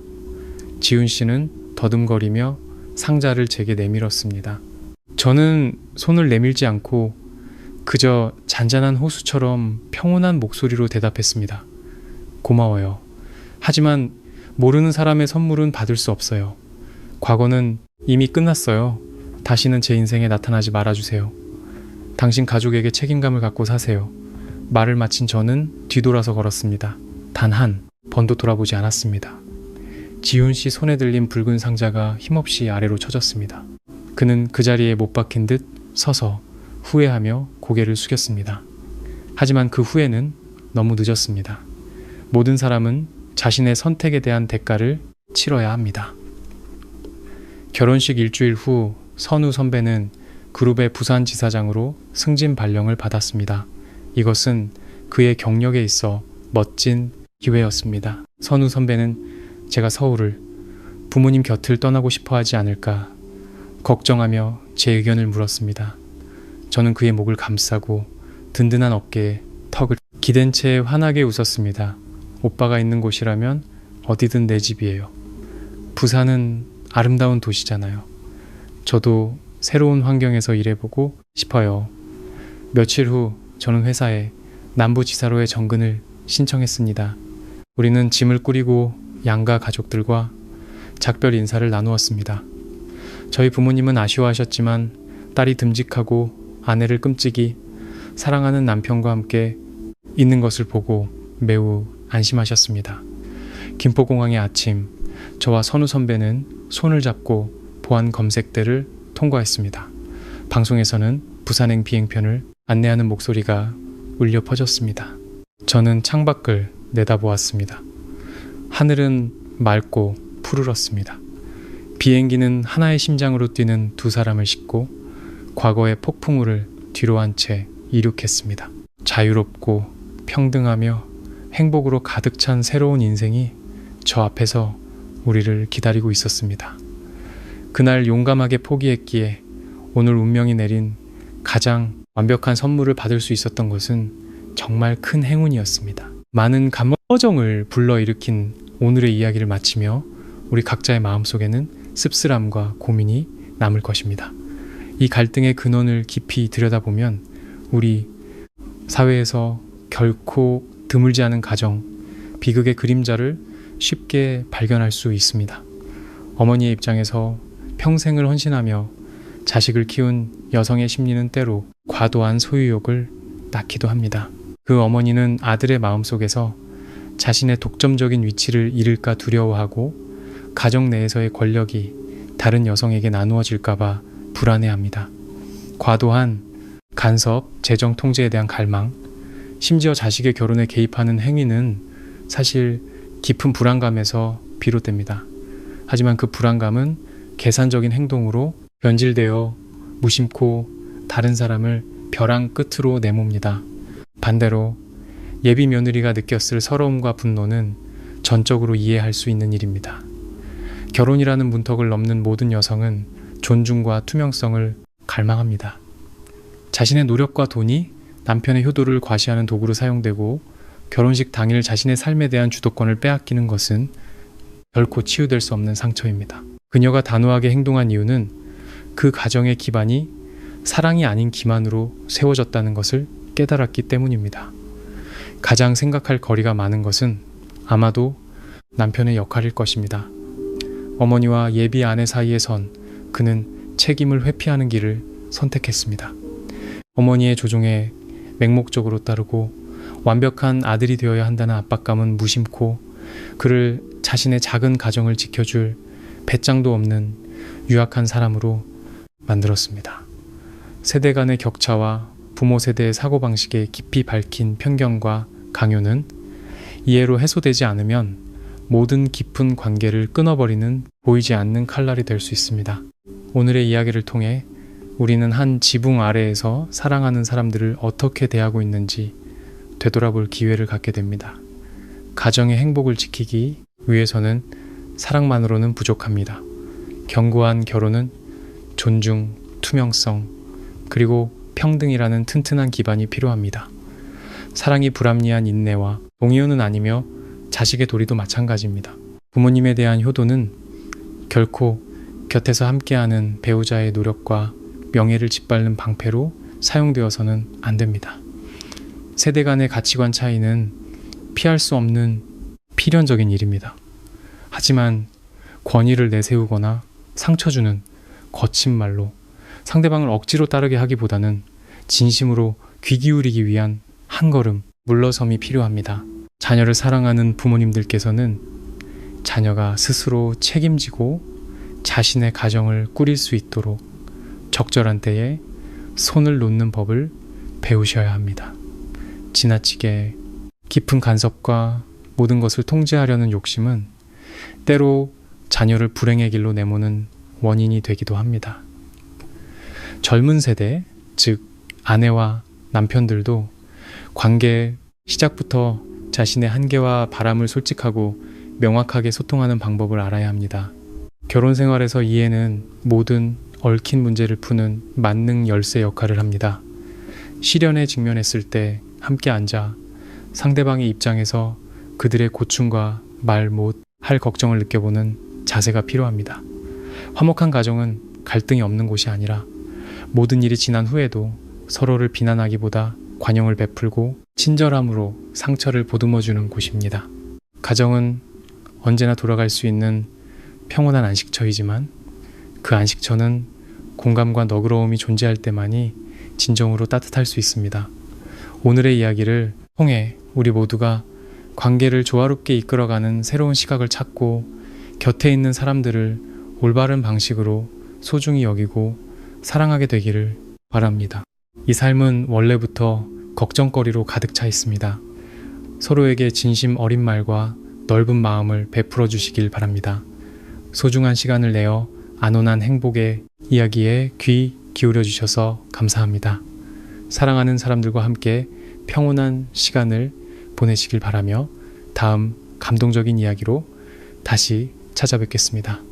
지훈 씨는 더듬거리며 상자를 제게 내밀었습니다. 저는 손을 내밀지 않고 그저 잔잔한 호수처럼 평온한 목소리로 대답했습니다. 고마워요. 하지만 모르는 사람의 선물은 받을 수 없어요. 과거는 이미 끝났어요. 다시는 제 인생에 나타나지 말아주세요. 당신 가족에게 책임감을 갖고 사세요. 말을 마친 저는 뒤돌아서 걸었습니다. 단 한 번도 돌아보지 않았습니다. 지훈 씨 손에 들린 붉은 상자가 힘없이 아래로 쳐졌습니다. 그는 그 자리에 못 박힌 듯 서서 후회하며 고개를 숙였습니다. 하지만 그 후회는 너무 늦었습니다. 모든 사람은 자신의 선택에 대한 대가를 치러야 합니다. 결혼식 일주일 후 선우 선배는 그룹의 부산지사장으로 승진 발령을 받았습니다. 이것은 그의 경력에 있어 멋진 기회였습니다. 선우 선배는 제가 서울을 부모님 곁을 떠나고 싶어 하지 않을까 걱정하며 제 의견을 물었습니다. 저는 그의 목을 감싸고 든든한 어깨에 턱을 기댄 채 환하게 웃었습니다. 오빠가 있는 곳이라면 어디든 내 집이에요. 부산은 아름다운 도시잖아요. 저도 새로운 환경에서 일해보고 싶어요. 며칠 후 저는 회사에 남부지사로의 정근을 신청했습니다. 우리는 짐을 꾸리고 양가 가족들과 작별 인사를 나누었습니다. 저희 부모님은 아쉬워하셨지만 딸이 듬직하고 아내를 끔찍이 사랑하는 남편과 함께 있는 것을 보고 매우 안심하셨습니다. 김포공항의 아침, 저와 선우 선배는 손을 잡고 보안 검색대를 통과했습니다. 방송에서는 부산행 비행편을 안내하는 목소리가 울려 퍼졌습니다. 저는 창밖을 내다보았습니다. 하늘은 맑고 푸르렀습니다. 비행기는 하나의 심장으로 뛰는 두 사람을 싣고 과거의 폭풍우를 뒤로 한 채 이륙했습니다. 자유롭고 평등하며 행복으로 가득 찬 새로운 인생이 저 앞에서 우리를 기다리고 있었습니다. 그날 용감하게 포기했기에 오늘 운명이 내린 가장 완벽한 선물을 받을 수 있었던 것은 정말 큰 행운이었습니다. 많은 감정을 불러일으킨 오늘의 이야기를 마치며 우리 각자의 마음속에는 씁쓸함과 고민이 남을 것입니다. 이 갈등의 근원을 깊이 들여다보면 우리 사회에서 결코 드물지 않은 가정, 비극의 그림자를 쉽게 발견할 수 있습니다. 어머니의 입장에서 평생을 헌신하며 자식을 키운 여성의 심리는 때로 과도한 소유욕을 낳기도 합니다. 그 어머니는 아들의 마음속에서 자신의 독점적인 위치를 잃을까 두려워하고 가정 내에서의 권력이 다른 여성에게 나누어질까봐 불안해합니다. 과도한 간섭, 재정 통제에 대한 갈망, 심지어 자식의 결혼에 개입하는 행위는 사실 깊은 불안감에서 비롯됩니다. 하지만 그 불안감은 계산적인 행동으로 변질되어 무심코 다른 사람을 벼랑 끝으로 내몹니다. 반대로 예비 며느리가 느꼈을 서러움과 분노는 전적으로 이해할 수 있는 일입니다. 결혼이라는 문턱을 넘는 모든 여성은 존중과 투명성을 갈망합니다. 자신의 노력과 돈이 남편의 효도를 과시하는 도구로 사용되고 결혼식 당일 자신의 삶에 대한 주도권을 빼앗기는 것은 결코 치유될 수 없는 상처입니다. 그녀가 단호하게 행동한 이유는 그 가정의 기반이 사랑이 아닌 기만으로 세워졌다는 것을 깨달았기 때문입니다. 가장 생각할 거리가 많은 것은 아마도 남편의 역할일 것입니다. 어머니와 예비 아내 사이에 선 그는 책임을 회피하는 길을 선택했습니다. 어머니의 조종에 맹목적으로 따르고 완벽한 아들이 되어야 한다는 압박감은 무심코 그를 자신의 작은 가정을 지켜줄 배짱도 없는 유약한 사람으로 만들었습니다. 세대 간의 격차와 부모 세대의 사고방식에 깊이 박힌 편견과 강요는 이해로 해소되지 않으면 모든 깊은 관계를 끊어버리는 보이지 않는 칼날이 될 수 있습니다. 오늘의 이야기를 통해 우리는 한 지붕 아래에서 사랑하는 사람들을 어떻게 대하고 있는지 되돌아볼 기회를 갖게 됩니다. 가정의 행복을 지키기 위해서는 사랑만으로는 부족합니다. 견고한 결혼은 존중, 투명성, 그리고 평등이라는 튼튼한 기반이 필요합니다. 사랑이 불합리한 인내와 동의어는 아니며 자식의 도리도 마찬가지입니다. 부모님에 대한 효도는 결코 곁에서 함께하는 배우자의 노력과 명예를 짓밟는 방패로 사용되어서는 안 됩니다. 세대 간의 가치관 차이는 피할 수 없는 필연적인 일입니다. 하지만 권위를 내세우거나 상처 주는 거친 말로 상대방을 억지로 따르게 하기보다는 진심으로 귀 기울이기 위한 한 걸음 물러섬이 필요합니다. 자녀를 사랑하는 부모님들께서는 자녀가 스스로 책임지고 자신의 가정을 꾸릴 수 있도록 적절한 때에 손을 놓는 법을 배우셔야 합니다. 지나치게 깊은 간섭과 모든 것을 통제하려는 욕심은 때로 자녀를 불행의 길로 내모는 원인이 되기도 합니다. 젊은 세대, 즉 아내와 남편들도 관계 시작부터 자신의 한계와 바람을 솔직하고 명확하게 소통하는 방법을 알아야 합니다. 결혼 생활에서 이해는 모든 얽힌 문제를 푸는 만능 열쇠 역할을 합니다. 시련에 직면했을 때 함께 앉아 상대방의 입장에서 그들의 고충과 말 못 할 걱정을 느껴보는 자세가 필요합니다. 화목한 가정은 갈등이 없는 곳이 아니라 모든 일이 지난 후에도 서로를 비난하기보다 관용을 베풀고 친절함으로 상처를 보듬어주는 곳입니다. 가정은 언제나 돌아갈 수 있는 평온한 안식처이지만 그 안식처는 공감과 너그러움이 존재할 때만이 진정으로 따뜻할 수 있습니다. 오늘의 이야기를 통해 우리 모두가 관계를 조화롭게 이끌어가는 새로운 시각을 찾고 곁에 있는 사람들을 올바른 방식으로 소중히 여기고 사랑하게 되기를 바랍니다. 이 삶은 원래부터 걱정거리로 가득 차 있습니다. 서로에게 진심 어린 말과 넓은 마음을 베풀어 주시길 바랍니다. 소중한 시간을 내어 안온한 행복의 이야기에 귀 기울여 주셔서 감사합니다. 사랑하는 사람들과 함께 평온한 시간을 보내시길 바라며 다음 감동적인 이야기로 다시 찾아뵙겠습니다.